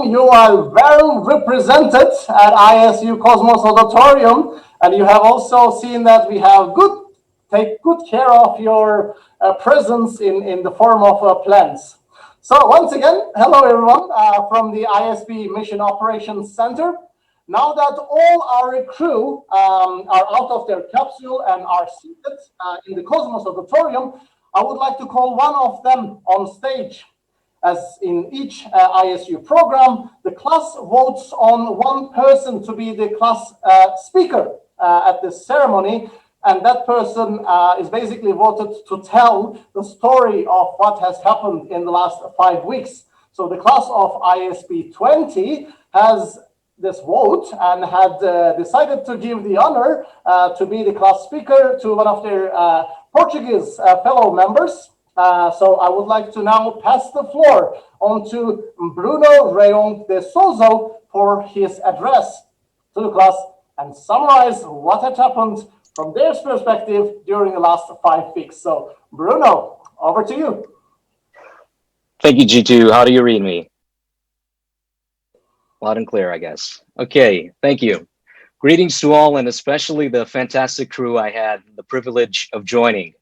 You are well represented at ISU Cosmos Auditorium, and you have also seen that we have take good care of your presence in the form of plants. So once again, hello everyone from the ISP Mission Operations Center. Now that all our crew are out of their capsule and are seated in the Cosmos Auditorium, I would like to call one of them on stage. As in each ISU program, the class votes on one person to be the class speaker at this ceremony, and that person is basically voted to tell the story of what has happened in the last 5 weeks. So the class of ISP20 has this vote and had decided to give the honor to be the class speaker to one of their Portuguese fellow members. So I would like to now pass the floor on to Bruno Reon de Souza for his address to the class and summarize what had happened from their perspective during the last 5 weeks. So, Bruno, over to you. Thank you, G2. How do you read me? Loud and clear, I guess. Okay, thank you. Greetings to all, and especially the fantastic crew I had the privilege of joining.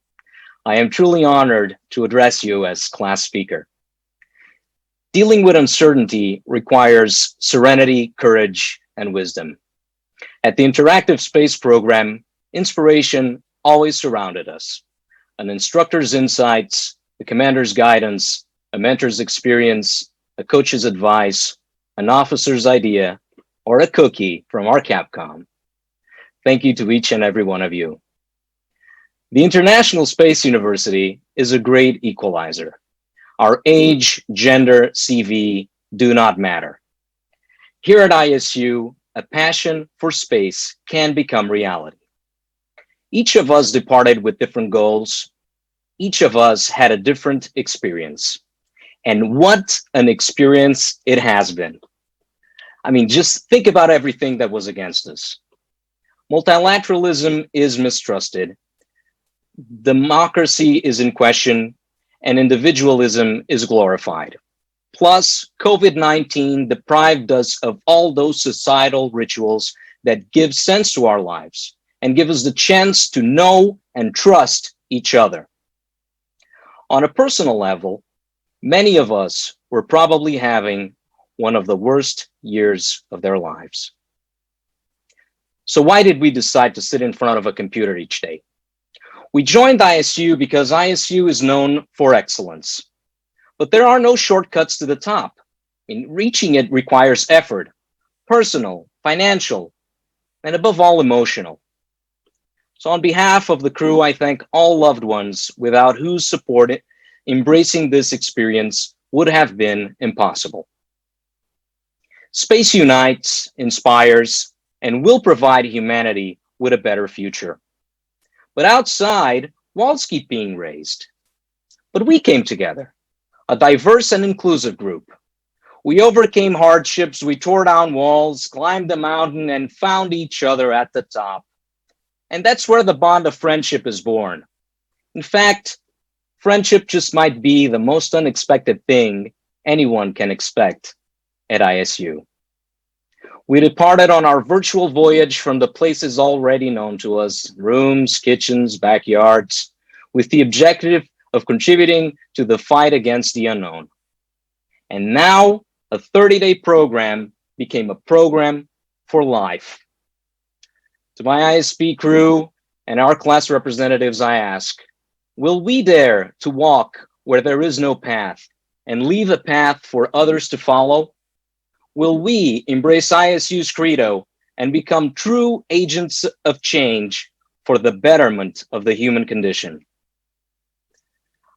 I am truly honored to address you as class speaker. Dealing with uncertainty requires serenity, courage, and wisdom. At the Interactive Space program, inspiration always surrounded us. An instructor's insights, the commander's guidance, a mentor's experience, a coach's advice, an officer's idea, or a cookie from our Capcom. Thank you to each and every one of you. The International Space University is a great equalizer. Our age, gender, CV do not matter. Here at ISU, a passion for space can become reality. Each of us departed with different goals. Each of us had a different experience. And what an experience it has been. I mean, just think about everything that was against us. Multilateralism is mistrusted. Democracy is in question, and individualism is glorified. Plus, COVID-19 deprived us of all those societal rituals that give sense to our lives and give us the chance to know and trust each other. On a personal level, many of us were probably having one of the worst years of their lives. So why did we decide to sit in front of a computer each day? We joined ISU because ISU is known for excellence. But there are no shortcuts to the top. I mean, reaching it requires effort, personal, financial, and above all, emotional. So on behalf of the crew, I thank all loved ones without whose support embracing this experience would have been impossible. Space unites, inspires, and will provide humanity with a better future. But outside, walls keep being raised. But we came together, a diverse and inclusive group. We overcame hardships, we tore down walls, climbed the mountain, and found each other at the top. And that's where the bond of friendship is born. In fact, friendship just might be the most unexpected thing anyone can expect at ISU. We departed on our virtual voyage from the places already known to us, rooms, kitchens, backyards, with the objective of contributing to the fight against the unknown. And now a 30-day program became a program for life. To my ISP crew and our class representatives, I ask, will we dare to walk where there is no path and leave a path for others to follow? Will we embrace ISU's credo and become true agents of change for the betterment of the human condition?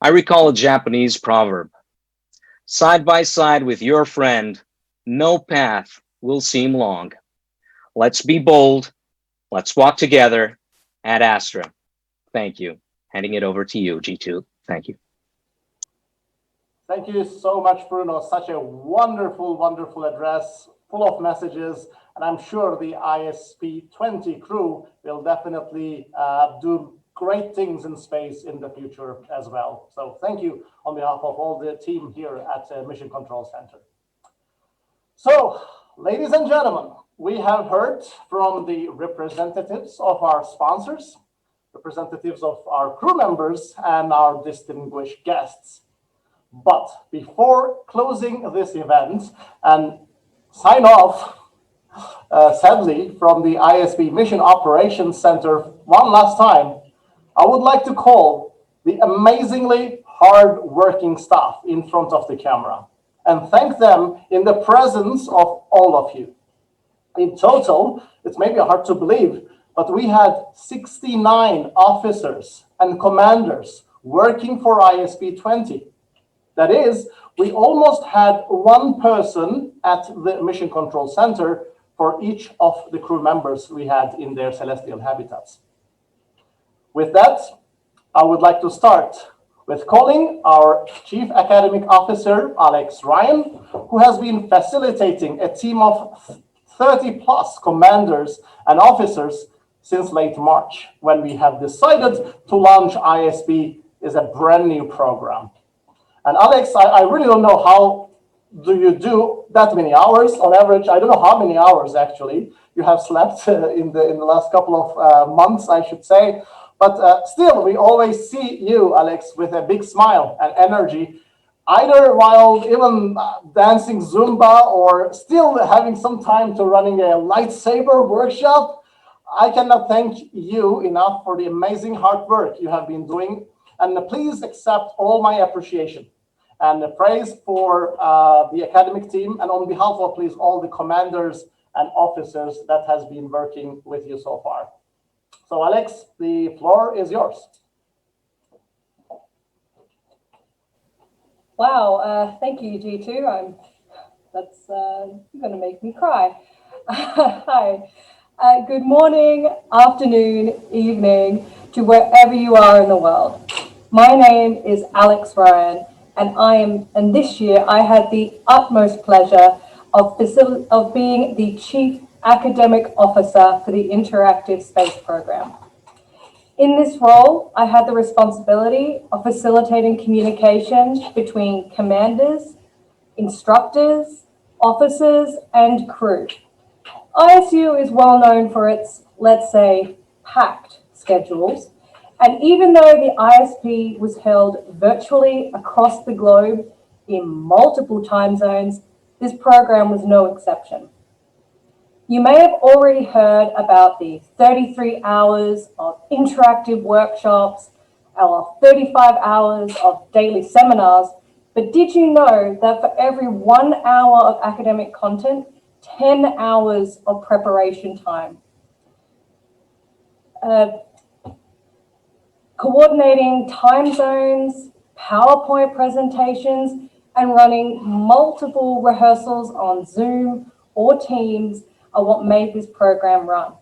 I recall a Japanese proverb, side by side with your friend, no path will seem long. Let's be bold. Let's walk together at Astra. Thank you. Handing it over to you, G2. Thank you. Thank you so much, Bruno. Such a wonderful, wonderful address, full of messages. And I'm sure the ISP20 crew will definitely do great things in space in the future as well. So thank you on behalf of all the team here at Mission Control Center. So, ladies and gentlemen, we have heard from the representatives of our sponsors, representatives of our crew members, and our distinguished guests. But before closing this event and sign off, sadly, from the ISP Mission Operations Center one last time, I would like to call the amazingly hard-working staff in front of the camera and thank them in the presence of all of you. In total, it's maybe hard to believe, but we had 69 officers and commanders working for ISP20. That is, we almost had one person at the Mission Control Center for each of the crew members we had in their celestial habitats. With that, I would like to start with calling our Chief Academic Officer, Alex Ryan, who has been facilitating a team of 30 plus commanders and officers since late March, when we have decided to launch ISP as a brand new program. And Alex, I really don't know how do you do that many hours on average. I don't know how many hours actually you have slept in the last couple of months, I should say. But still, we always see you, Alex, with a big smile and energy, either while even dancing Zumba or still having some time to running a lightsaber workshop. I cannot thank you enough for the amazing hard work you have been doing. And please accept all my appreciation and the praise for the academic team, and on behalf of please all the commanders and officers that has been working with you so far. So Alex, the floor is yours. Wow, thank you, G2. That's going to make me cry. Hi. Good morning, afternoon, evening to wherever you are in the world. My name is Alex Ryan, and this year I had the utmost pleasure of being the Chief Academic Officer for the Interactive Space Program. In this role, I had the responsibility of facilitating communication between commanders, instructors, officers, and crew. ISU is well known for its, let's say, packed schedules. And even though the ISP was held virtually across the globe in multiple time zones, this program was no exception. You may have already heard about the 33 hours of interactive workshops or 35 hours of daily seminars, but did you know that for every 1 hour of academic content, 10 hours of preparation time? Coordinating time zones, PowerPoint presentations, and running multiple rehearsals on Zoom or Teams are what made this program run.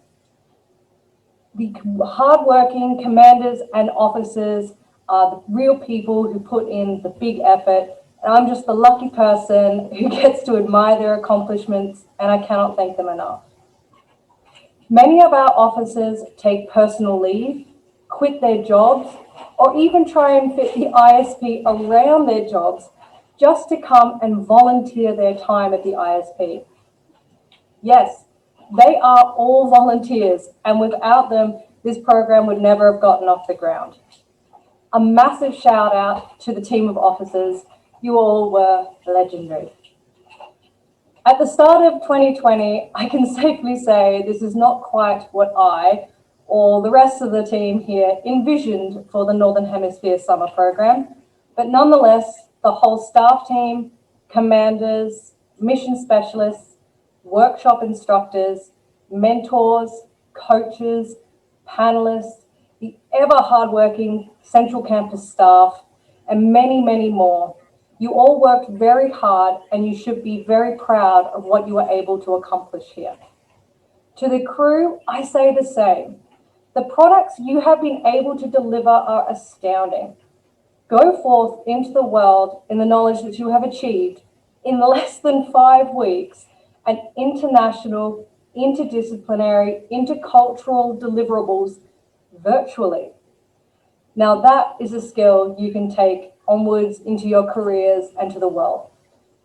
The hardworking commanders and officers are the real people who put in the big effort, and I'm just the lucky person who gets to admire their accomplishments, and I cannot thank them enough. Many of our officers take personal leave, quit their jobs, or even try and fit the ISP around their jobs just to come and volunteer their time at the ISP. Yes, they are all volunteers, and without them, this program would never have gotten off the ground. A massive shout out to the team of officers. You all were legendary. At the start of 2020, I can safely say this is not quite what I or the rest of the team here envisioned for the Northern Hemisphere Summer Program, but nonetheless, the whole staff team, commanders, mission specialists, workshop instructors, mentors, coaches, panelists, the ever hardworking Central Campus staff, and many, many more. You all worked very hard, and you should be very proud of what you were able to accomplish here. To the crew, I say the same. The products you have been able to deliver are astounding. Go forth into the world in the knowledge that you have achieved in less than 5 weeks an international, interdisciplinary, intercultural deliverables virtually. Now that is a skill you can take onwards into your careers and to the world.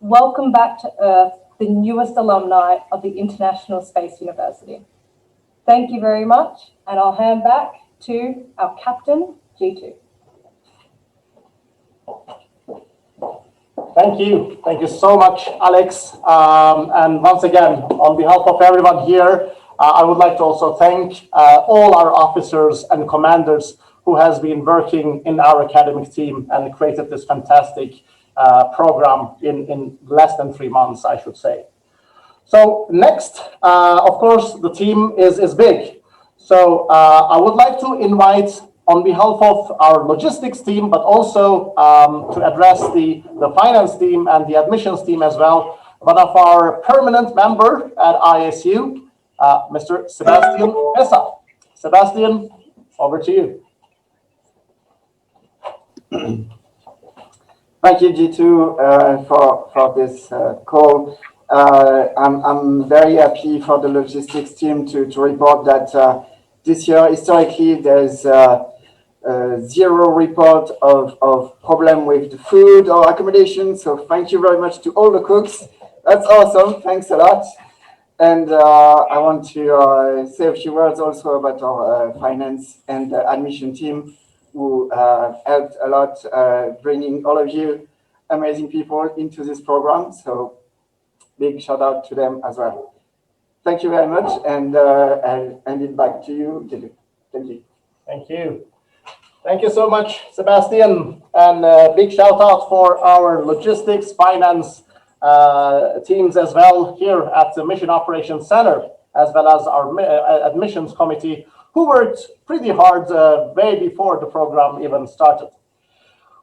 Welcome back to Earth, the newest alumni of the International Space University. Thank you very much, and I'll hand back to our captain, G2. Thank you. Thank you so much, Alex. And once again, on behalf of everyone here, I would like to also thank all our officers and commanders who has been working in our academic team and created this fantastic program in less than 3 months, I should say. So next, of course, the team is big. So I would like to invite, on behalf of our logistics team, but also to address the finance team and the admissions team as well, one of our permanent member at ISU, Mr. Sebastian Essa. Sebastian, over to you. Thank you, G2, for this call. I'm very happy for the logistics team to report that this year, historically, there's zero report of problem with the food or accommodation. So thank you very much to all the cooks. That's awesome. Thanks a lot. And I want to say a few words also about our finance and admission team who helped a lot bringing all of you amazing people into this program. So big shout out to them as well. Thank you very much. And I'll hand it back to you, Dilip. Thank you. Thank you. Thank you so much, Sebastian. And big shout out for our logistics, finance teams as well here at the Mission Operations Center, as well as our admissions committee, who worked pretty hard way before the program even started.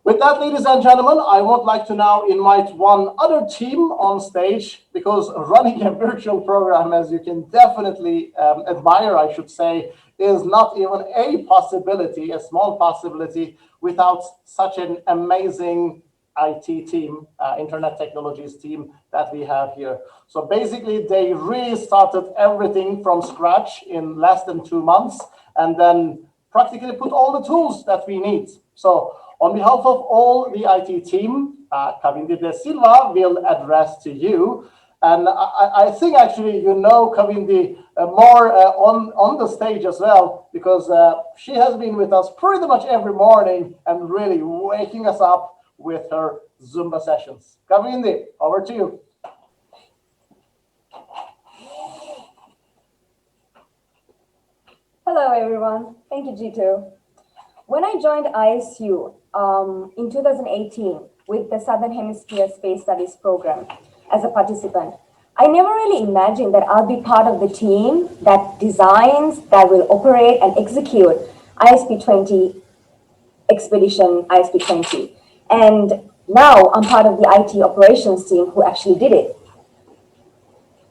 With that, ladies and gentlemen, I would like to now invite one other team on stage, because running a virtual program, as you can definitely admire, I should say, is not even a possibility, a small possibility, without such an amazing IT team, Internet Technologies team that we have here. So basically, they really started everything from scratch in less than 2 months, and then practically put all the tools that we need. So on behalf of all the IT team, Kavindi De Silva will address to you. And I think actually you know Kavindi more on the stage as well, because she has been with us pretty much every morning and really waking us up with her Zumba sessions. Kavindi, over to you. Hello, everyone. Thank you, G2. When I joined ISU in 2018 with the Southern Hemisphere Space Studies program as a participant, I never really imagined that I'll be part of the team that designs, that will operate and execute ISP20 expedition, ISP20. And now I'm part of the IT operations team who actually did it.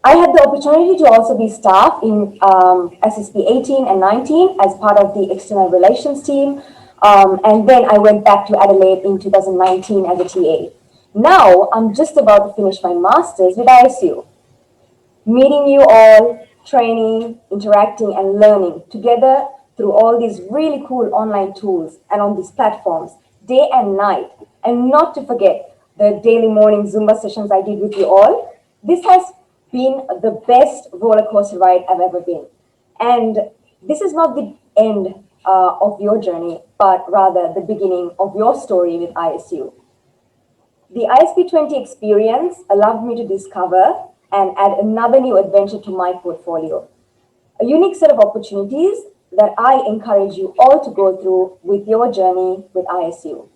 I had the opportunity to also be staff in SSP 18 and 19 as part of the external relations team. And then I went back to Adelaide in 2019 as a TA. Now I'm just about to finish my master's with ISU. Meeting you all, training, interacting and learning together through all these really cool online tools and on these platforms, day and night. And not to forget the daily morning Zumba sessions I did with you all. This has been the best roller coaster ride I've ever been. And this is not the end of your journey, but rather the beginning of your story with ISU. The ISP20 experience allowed me to discover and add another new adventure to my portfolio. A unique set of opportunities that I encourage you all to go through with your journey with ISU.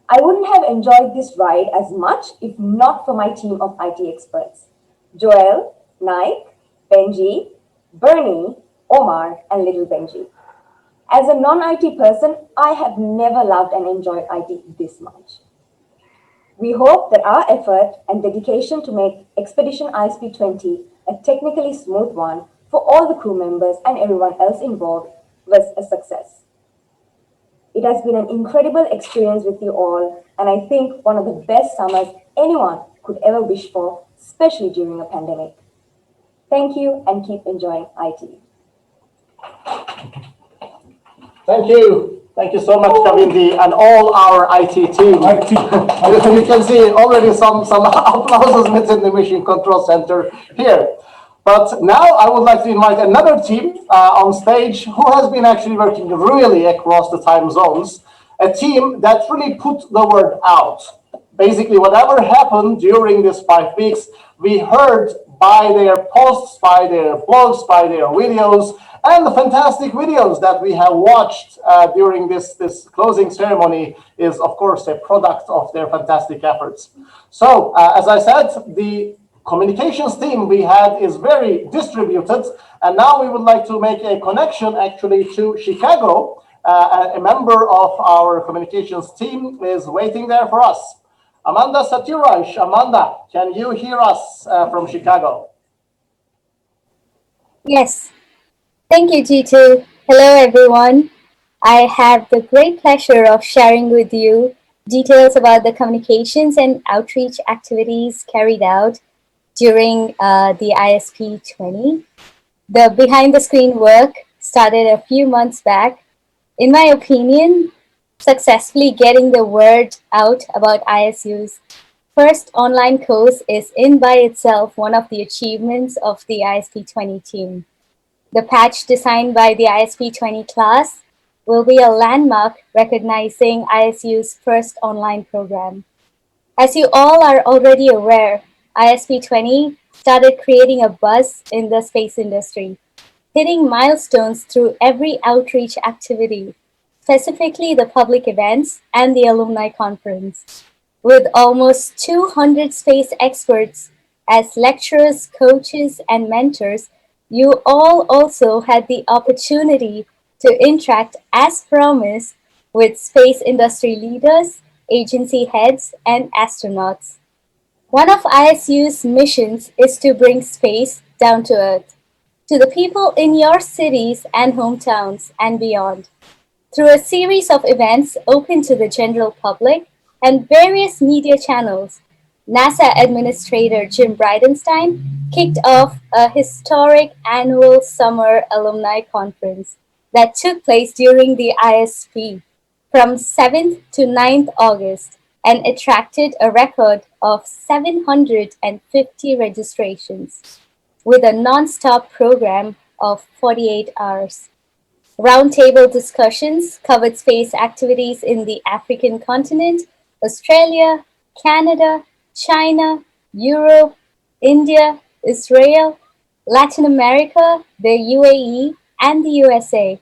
I wouldn't have enjoyed this ride as much if not for my team of IT experts. Joel, Nike, Benji, Bernie, Omar, and little Benji. As a non-IT person, I have never loved and enjoyed IT this much. We hope that our effort and dedication to make Expedition ISP20 a technically smooth one for all the crew members and everyone else involved was a success. It has been an incredible experience with you all, and I think one of the best summers anyone could ever wish for, especially during a pandemic. Thank you and keep enjoying IT. Thank you. Thank you so much, Kavindi, and all our IT team. You can see already some applauses within the Mission Control Center here. But now I would like to invite another team on stage who has been actually working really across the time zones. A team that really put the word out. Basically, whatever happened during these 5 weeks, we heard by their posts, by their blogs, by their videos, and the fantastic videos that we have watched during this closing ceremony is, of course, a product of their fantastic efforts. So, as I said, the communications team we had is very distributed, and now we would like to make a connection actually to Chicago. A member of our communications team is waiting there for us. Amanda Satiraj. Amanda, can you hear us from Chicago? Yes. Thank you, G2. Hello, everyone. I have the great pleasure of sharing with you details about the communications and outreach activities carried out during the ISP20. The behind the screen work started a few months back. In my opinion, successfully getting the word out about ISU's first online course is in by itself one of the achievements of the ISP20 team. The patch designed by the ISP20 class will be a landmark recognizing ISU's first online program. As you all are already aware, ISP20 started creating a buzz in the space industry, hitting milestones through every outreach activity, specifically the public events and the alumni conference. With almost 200 space experts as lecturers, coaches, and mentors, you all also had the opportunity to interact as promised with space industry leaders, agency heads, and astronauts. One of ISU's missions is to bring space down to Earth, to the people in your cities and hometowns and beyond. Through a series of events open to the general public and various media channels, NASA Administrator Jim Bridenstine kicked off a historic annual summer alumni conference that took place during the ISP from 7th to 9th August and attracted a record of 750 registrations with a non-stop program of 48 hours. Roundtable discussions covered space activities in the African continent, Australia, Canada, China, Europe, India, Israel, Latin America, the UAE, and the USA.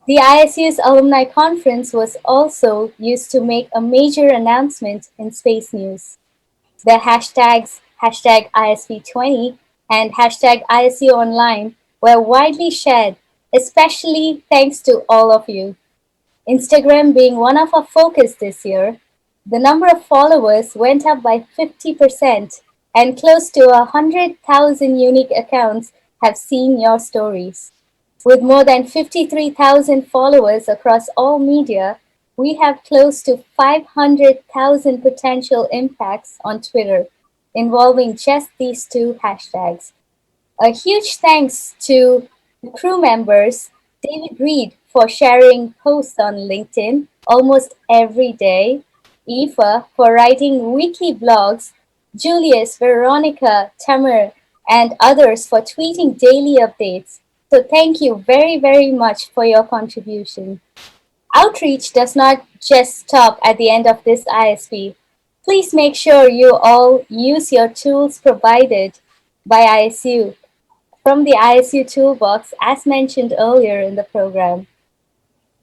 The ISU's alumni conference was also used to make a major announcement in space news. The hashtags hashtag ISP20 and hashtag ISU Online were widely shared, especially thanks to all of you. Instagram being one of our focus this year, the number of followers went up by 50% and close to 100,000 unique accounts have seen your stories. With more than 53,000 followers across all media, we have close to 500,000 potential impacts on Twitter involving just these two hashtags. A huge thanks to the crew members, David Reed for sharing posts on LinkedIn almost every day, Aoife for writing weekly blogs, Julius, Veronica, Tamar, and others for tweeting daily updates. So thank you very, very much for your contribution. Outreach does not just stop at the end of this ISP. Please make sure you all use your tools provided by ISU from the ISU toolbox as mentioned earlier in the program.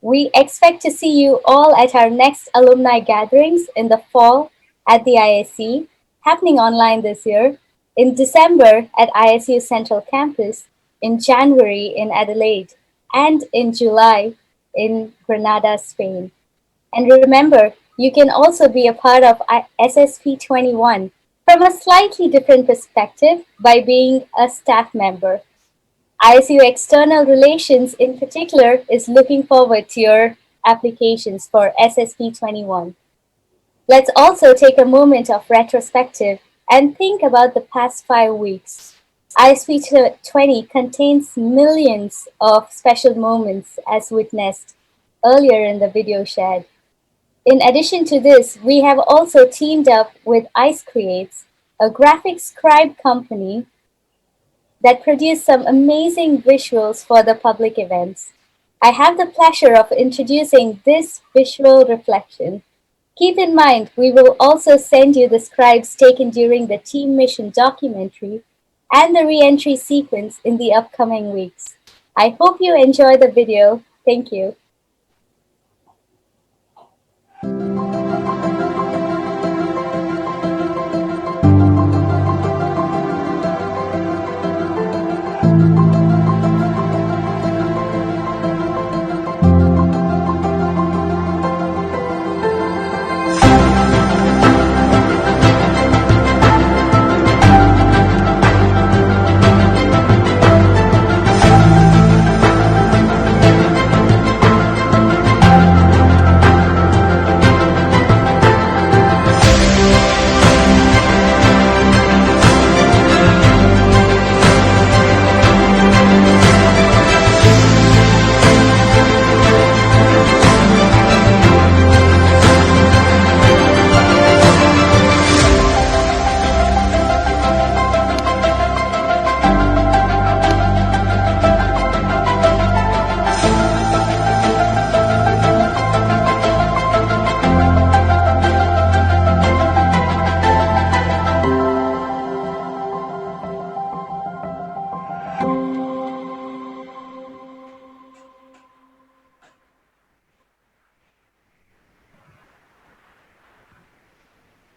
We expect to see you all at our next alumni gatherings in the fall at the ISC, happening online this year, in December at ISU Central Campus, in January in Adelaide, and in July in Granada, Spain. And remember, you can also be a part of SSP21 from a slightly different perspective by being a staff member. ISU External Relations in particular is looking forward to your applications for SSP21. Let's also take a moment of retrospective and think about the past 5 weeks. ISP20 contains millions of special moments as witnessed earlier in the video shared. In addition to this, we have also teamed up with Ice Creates, a graphic scribe company that produced some amazing visuals for the public events. I have the pleasure of introducing this visual reflection. Keep in mind, we will also send you the scribes taken during the team mission documentary and the re-entry sequence in the upcoming weeks. I hope you enjoy the video. Thank you.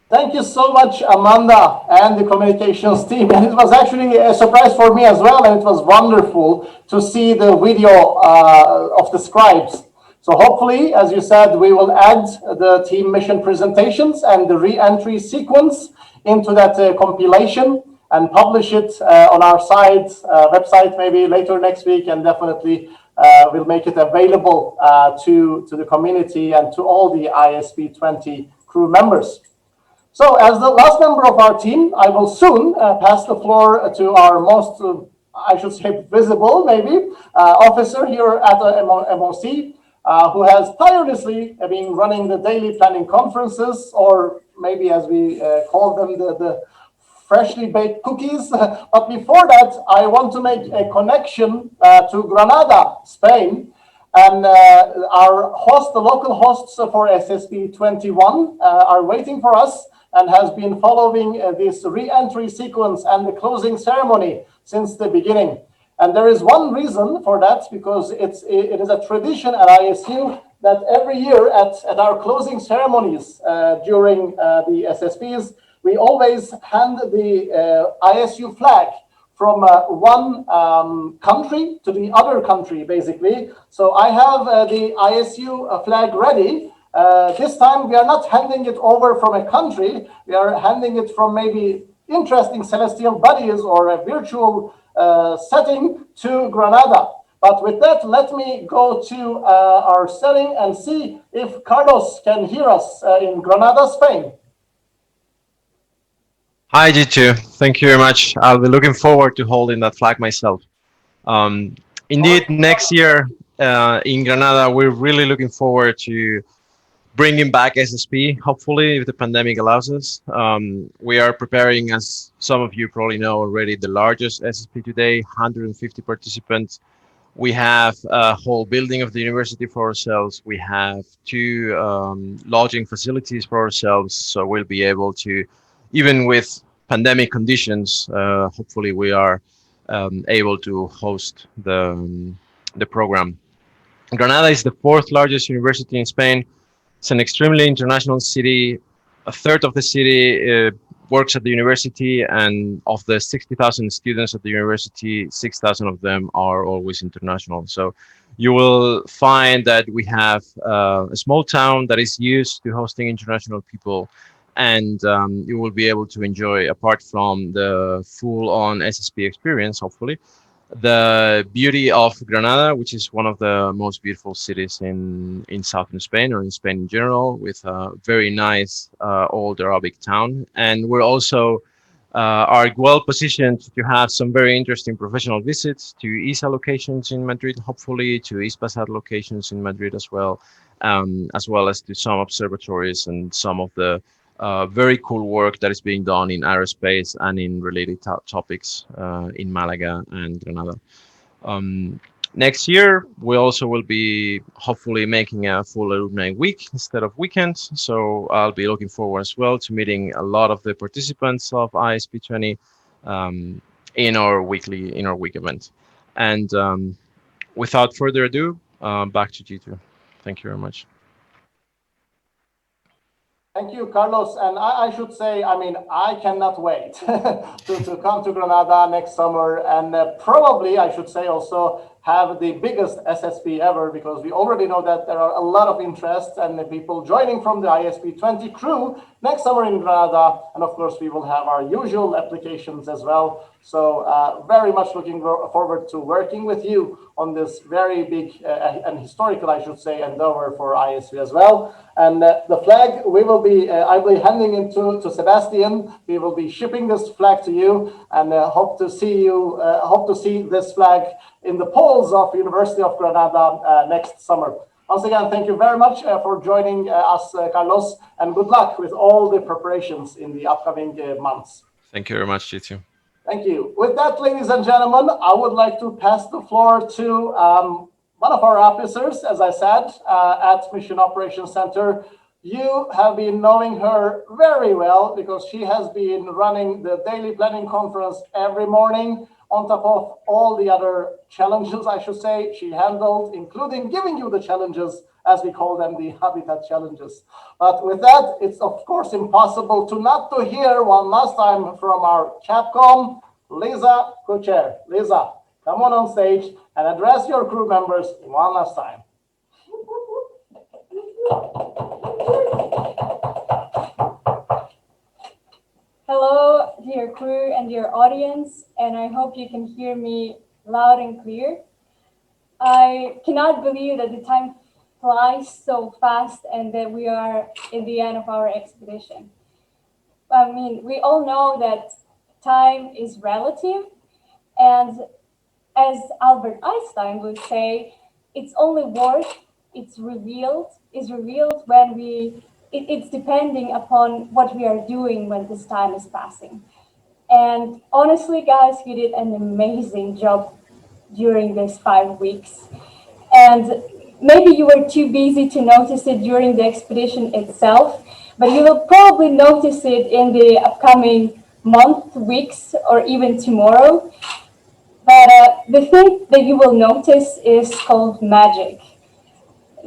Thank you so much, Amanda and the communications team. And it was actually a surprise for me as well, and it was wonderful to see the video of the scribes. So hopefully, as you said, we will add the team mission presentations and the re-entry sequence into that compilation and publish it on our site, website maybe later next week, and definitely we'll make it available to the community and to all the ISP20 crew members. So as the last member of our team, I will soon pass the floor to our most, I should say, visible maybe, officer here at the MOC, who has tirelessly been running the daily planning conferences, or maybe as we call them, the freshly baked cookies. But before that, I want to make a connection to Granada, Spain. And our host, the local hosts for SSP21 are waiting for us and has been following this re-entry sequence and the closing ceremony since the beginning. And there is one reason for that, because it is a tradition at ISU that every year at our closing ceremonies during the SSPs, we always hand the ISU flag from one country to the other country, basically. So I have the ISU flag ready. This time we are not handing it over from a country, we are handing it from maybe interesting celestial bodies or a virtual setting to Granada. But with that, let me go to our setting and see if Carlos can hear us in Granada, Spain. Hi, G2. Thank you very much. I'll be looking forward to holding that flag myself. Indeed, next year in Granada, we're really looking forward to bringing back SSP, hopefully, if the pandemic allows us. We are preparing, as some of you probably know already, the largest SSP today, 150 participants. We have a whole building of the university for ourselves. We have 2 lodging facilities for ourselves. So we'll be able to, even with pandemic conditions, hopefully we are able to host the program. Granada is the 4th largest university in Spain. It's an extremely international city. A third of the city works at the university, and of the 60,000 students at the university, 6,000 of them are always international. So you will find that we have a small town that is used to hosting international people, and you will be able to enjoy, apart from the full-on SSP experience, hopefully, the beauty of Granada, which is one of the most beautiful cities in southern Spain, or in Spain in general, with a very nice old Arabic town. And we're also are well positioned to have some very interesting professional visits to ISA locations in Madrid, hopefully to ISPASAT locations in Madrid as well as to some observatories and some of the very cool work that is being done in aerospace and in related topics in Malaga and Granada. Next year, we also will be hopefully making a full alumni week instead of weekends. So I'll be looking forward as well to meeting a lot of the participants of ISP20 in our week event. And without further ado, back to G2. Thank you very much. Thank you, Carlos. And I should say, I mean, I cannot wait to come to Granada next summer, and probably I should say also have the biggest SSP ever, because we already know that there are a lot of interest and the people joining from the ISP20 crew next summer in Granada. And of course, we will have our usual applications as well. So very much looking forward to working with you on this very big and historical, I should say, endeavor for ISP as well. And the flag, I will be handing it to Sebastian. We will be shipping this flag to you, and hope to see this flag in the polls of University of Granada next summer. Once again, thank you very much for joining us, Carlos, and good luck with all the preparations in the upcoming months. Thank you very much, G2. Thank you. With that, ladies and gentlemen, I would like to pass the floor to one of our officers, as I said, at Mission Operations Center. You have been knowing her very well because she has been running the daily planning conference every morning on top of all the other challenges, I should say, she handled, including giving you the challenges, as we call them, the habitat challenges. But with that, it's of course impossible to not to hear one last time from our Capcom, Lisa co-chair. Lisa, come on stage and address your crew members one last time. Hello, dear crew and dear audience, and I hope you can hear me loud and clear. I cannot believe that the time flies so fast and that we are in the end of our expedition. I mean, we all know that time is relative, and as Albert Einstein would say, it's only worth, is revealed when it's depending upon what we are doing when this time is passing. And honestly, guys, you did an amazing job during these 5 weeks. And maybe you were too busy to notice it during the expedition itself, but you will probably notice it in the upcoming month, weeks, or even tomorrow. But the thing that you will notice is called magic.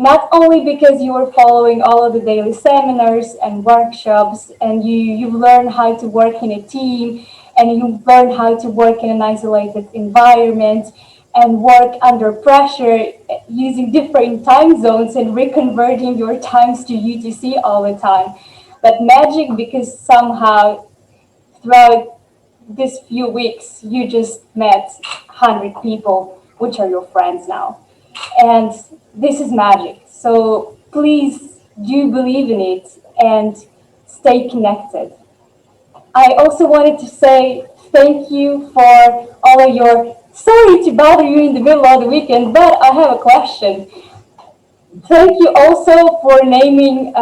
Not only because you are following all of the daily seminars and workshops, and you learn how to work in a team, and you learn how to work in an isolated environment, and work under pressure using different time zones and reconverting your times to UTC all the time. But magic because somehow throughout these few weeks, you just met 100 people, which are your friends now. And this is magic. So please do believe in it and stay connected. I also wanted to say thank you for all of your, sorry to bother you in the middle of the weekend, but I have a question. Thank you also for naming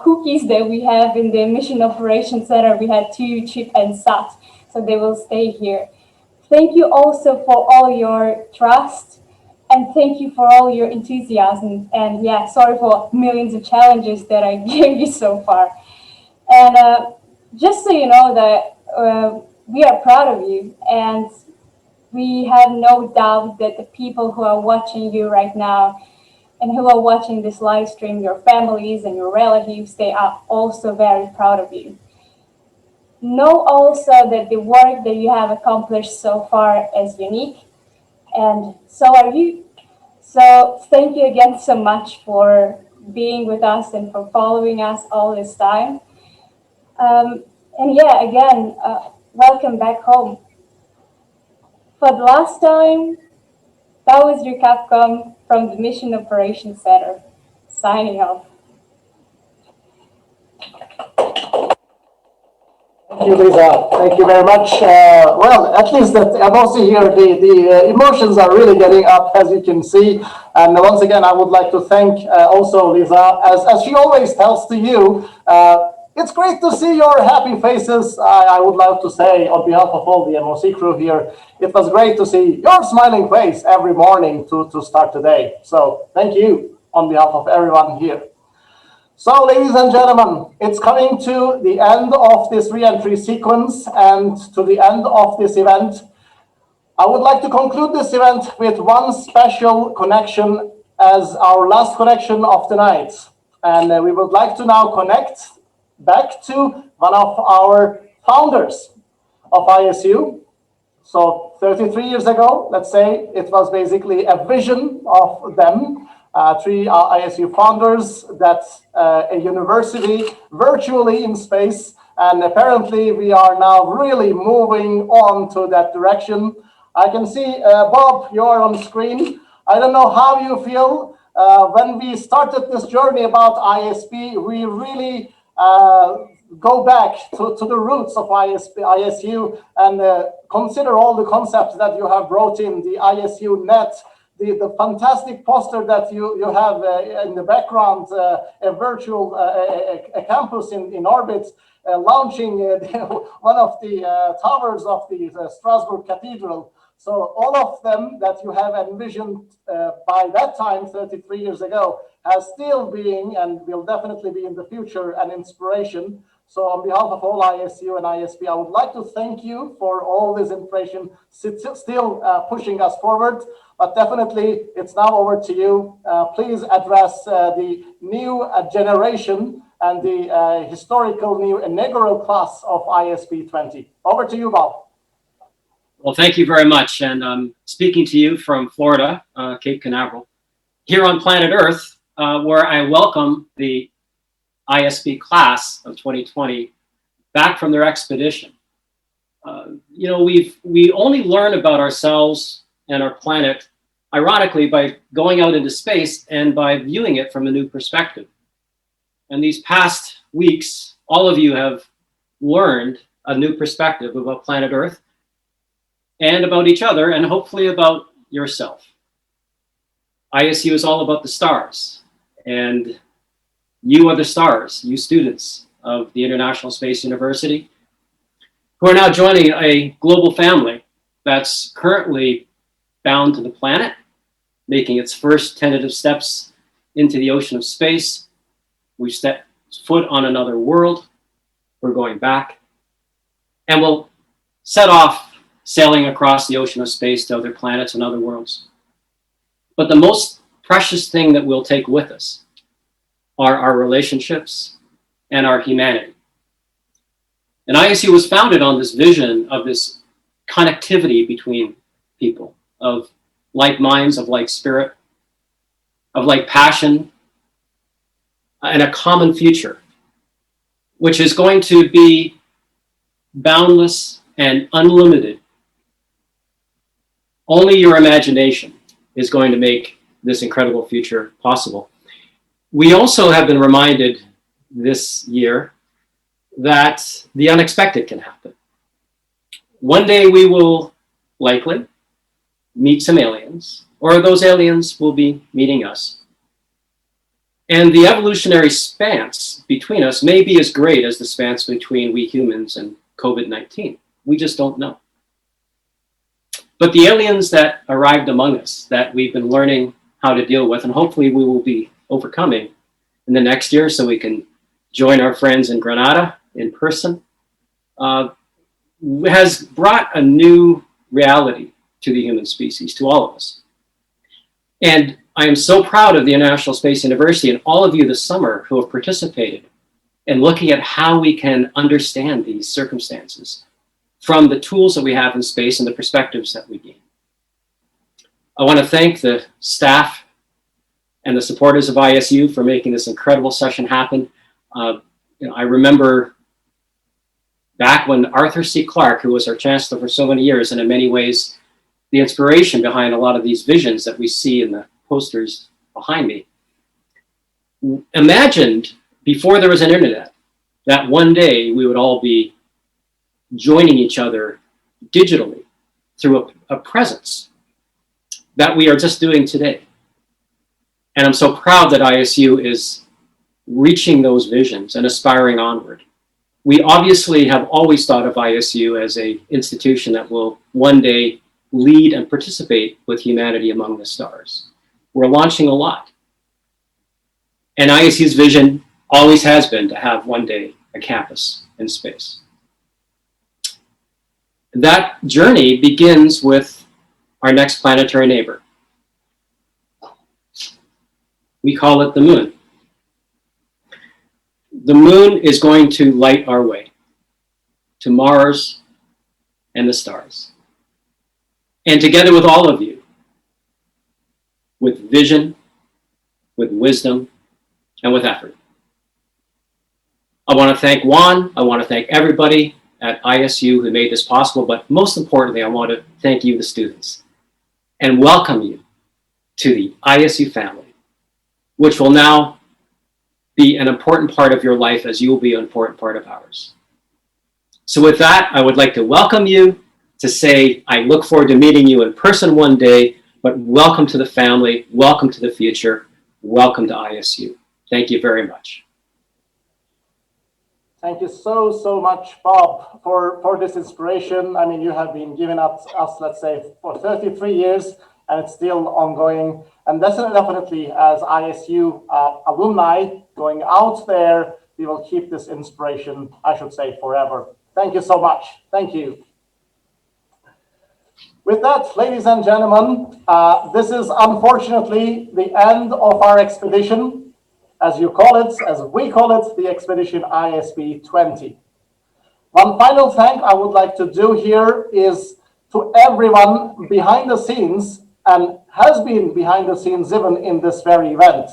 cookies that we have in the Mission Operations Center. We had 2, Chip and Sat, so they will stay here. Thank you also for all your trust, and thank you for all your enthusiasm. And yeah, sorry for millions of challenges that I gave you so far. And just so you know that we are proud of you, and we have no doubt that the people who are watching you right now and who are watching this live stream, your families and your relatives, they are also very proud of you. Know also that the work that you have accomplished so far is unique, and so are you. So thank you again so much for being with us and for following us all this time. And yeah, again, welcome back home. For the last time, that was your Capcom from the Mission Operations Center, signing off. Thank you, Lisa. Thank you very much. Well, at least that I'm also here. The emotions are really getting up, as you can see. And once again, I would like to thank also Lisa, as she always tells to you. It's great to see your happy faces. I would love to say, on behalf of all the MOC crew here, it was great to see your smiling face every morning to start the day. So thank you on behalf of everyone here. So, ladies and gentlemen, it's coming to the end of this re-entry sequence and to the end of this event. I would like to conclude this event with one special connection as our last connection of the night. And we would like to now connect back to one of our founders of ISU. So 33 years ago, let's say, it was basically a vision of them. 3 ISU founders, that's a university virtually in space. And apparently we are now really moving on to that direction. I can see, Bob, you're on screen. I don't know how you feel. When we started this journey about ISP, we really go back to the roots of ISU and consider all the concepts that you have brought in, the ISU net, the fantastic poster that you have in the background, a virtual a campus in orbit, launching one of the towers of the Strasbourg Cathedral. So all of them that you have envisioned by that time, 33 years ago, has still being and will definitely be in the future an inspiration. So on behalf of all ISU and ISP, I would like to thank you for all this information still pushing us forward. But definitely, it's now over to you. Please address the new generation and the historical new inaugural class of ISP20. Over to you, Bob. Well, thank you very much. And I'm speaking to you from Florida, Cape Canaveral, here on planet Earth, where I welcome the ISP class of 2020 back from their expedition. You know, we only learn about ourselves and our planet, ironically, by going out into space and by viewing it from a new perspective. And these past weeks, all of you have learned a new perspective about planet Earth and about each other, and hopefully about yourself. ISU is all about the stars, and you are the stars, you students of the International Space University, who are now joining a global family that's currently bound to the planet, making its first tentative steps into the ocean of space. We've stepped foot on another world. We're going back, and we'll set off sailing across the ocean of space to other planets and other worlds. But the most precious thing that we'll take with us are our relationships and our humanity. And ISU was founded on this vision of this connectivity between people, of like minds, of like spirit, of like passion, and a common future, which is going to be boundless and unlimited. Only your imagination is going to make this incredible future possible. We also have been reminded this year that the unexpected can happen. One day we will likely meet some aliens, or those aliens will be meeting us. And the evolutionary spans between us may be as great as the spans between we humans and COVID-19. We just don't know. But the aliens that arrived among us, that we've been learning how to deal with, and hopefully we will be overcoming in the next year so we can join our friends in Granada in person, has brought a new reality to the human species, to all of us. And I am so proud of the International Space University and all of you this summer who have participated in looking at how we can understand these circumstances from the tools that we have in space and the perspectives that we gain. I want to thank the staff and the supporters of ISU for making this incredible session happen. I remember back when Arthur C. Clarke, who was our chancellor for so many years, and in many ways, the inspiration behind a lot of these visions that we see in the posters behind me, imagined before there was an internet that one day we would all be joining each other digitally through a presence that we are just doing today. And I'm so proud that ISU is reaching those visions and aspiring onward. We obviously have always thought of ISU as an institution that will one day lead and participate with humanity among the stars. We're launching a lot. And ISU's vision always has been to have one day a campus in space. That journey begins with our next planetary neighbor. We call it the moon. The moon is going to light our way to Mars and the stars. And together with all of you, with vision, with wisdom, and with effort. I want to thank Juan. I want to thank everybody at ISU who made this possible, but most importantly, I want to thank you, the students, and welcome you to the ISU family, which will now be an important part of your life as you will be an important part of ours. So with that, I would like to welcome you, to say I look forward to meeting you in person one day, but welcome to the family, welcome to the future, welcome to ISU. Thank you very much. Thank you so much, Bob, for this inspiration. I mean, you have been giving us, let's say, for 33 years, and it's still ongoing. And definitely, as ISU alumni, going out there, we will keep this inspiration, I should say, forever. Thank you so much. Thank you. With that, ladies and gentlemen, this is unfortunately the end of our expedition, as you call it, as we call it, the expedition ISP20. One final thank I would like to do here is to everyone behind the scenes and has been behind the scenes even in this very event,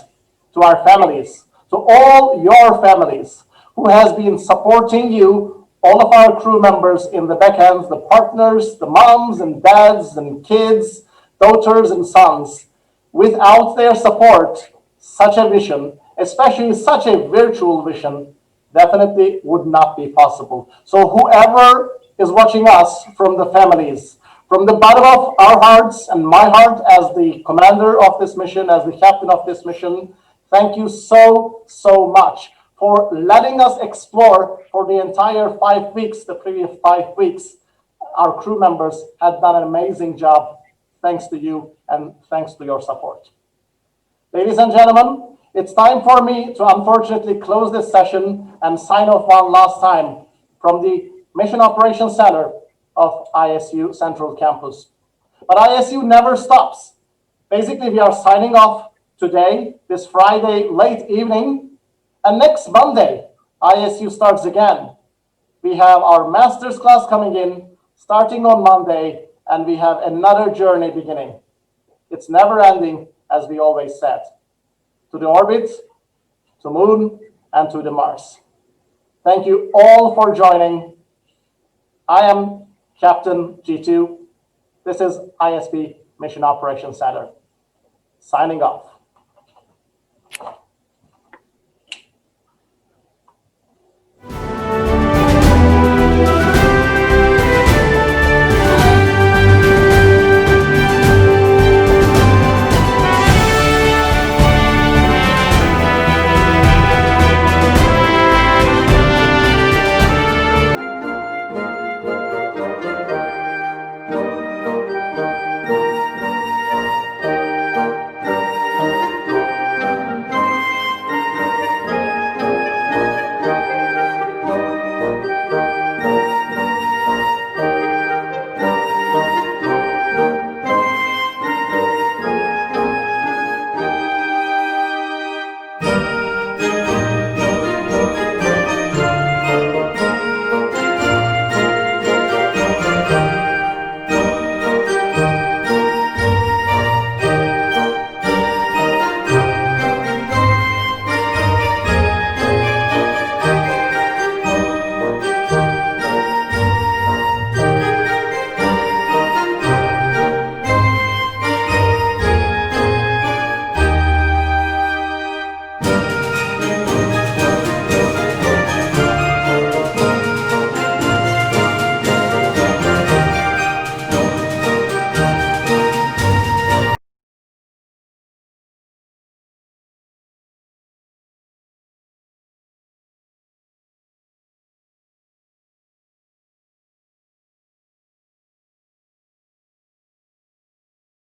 to our families, to all your families who has been supporting you, all of our crew members in the backends, the partners, the moms and dads and kids, daughters and sons. Without their support, such a vision, especially such a virtual vision, definitely would not be possible. So whoever is watching us from the families, from the bottom of our hearts and my heart as the commander of this mission, as the captain of this mission, thank you so, so much for letting us explore for the entire 5 weeks, the previous 5 weeks. Our crew members had done an amazing job, thanks to you and thanks to your support. Ladies and gentlemen, it's time for me to unfortunately close this session and sign off one last time from the Mission Operations Center of ISU Central Campus. But ISU never stops. Basically, we are signing off today, this Friday, late evening, and next Monday, ISU starts again. We have our master's class coming in, starting on Monday, and we have another journey beginning. It's never ending, as we always said. To the orbit, to Moon, and to the Mars. Thank you all for joining. I am Captain G2. This is ISP Mission Operations Center. Signing off.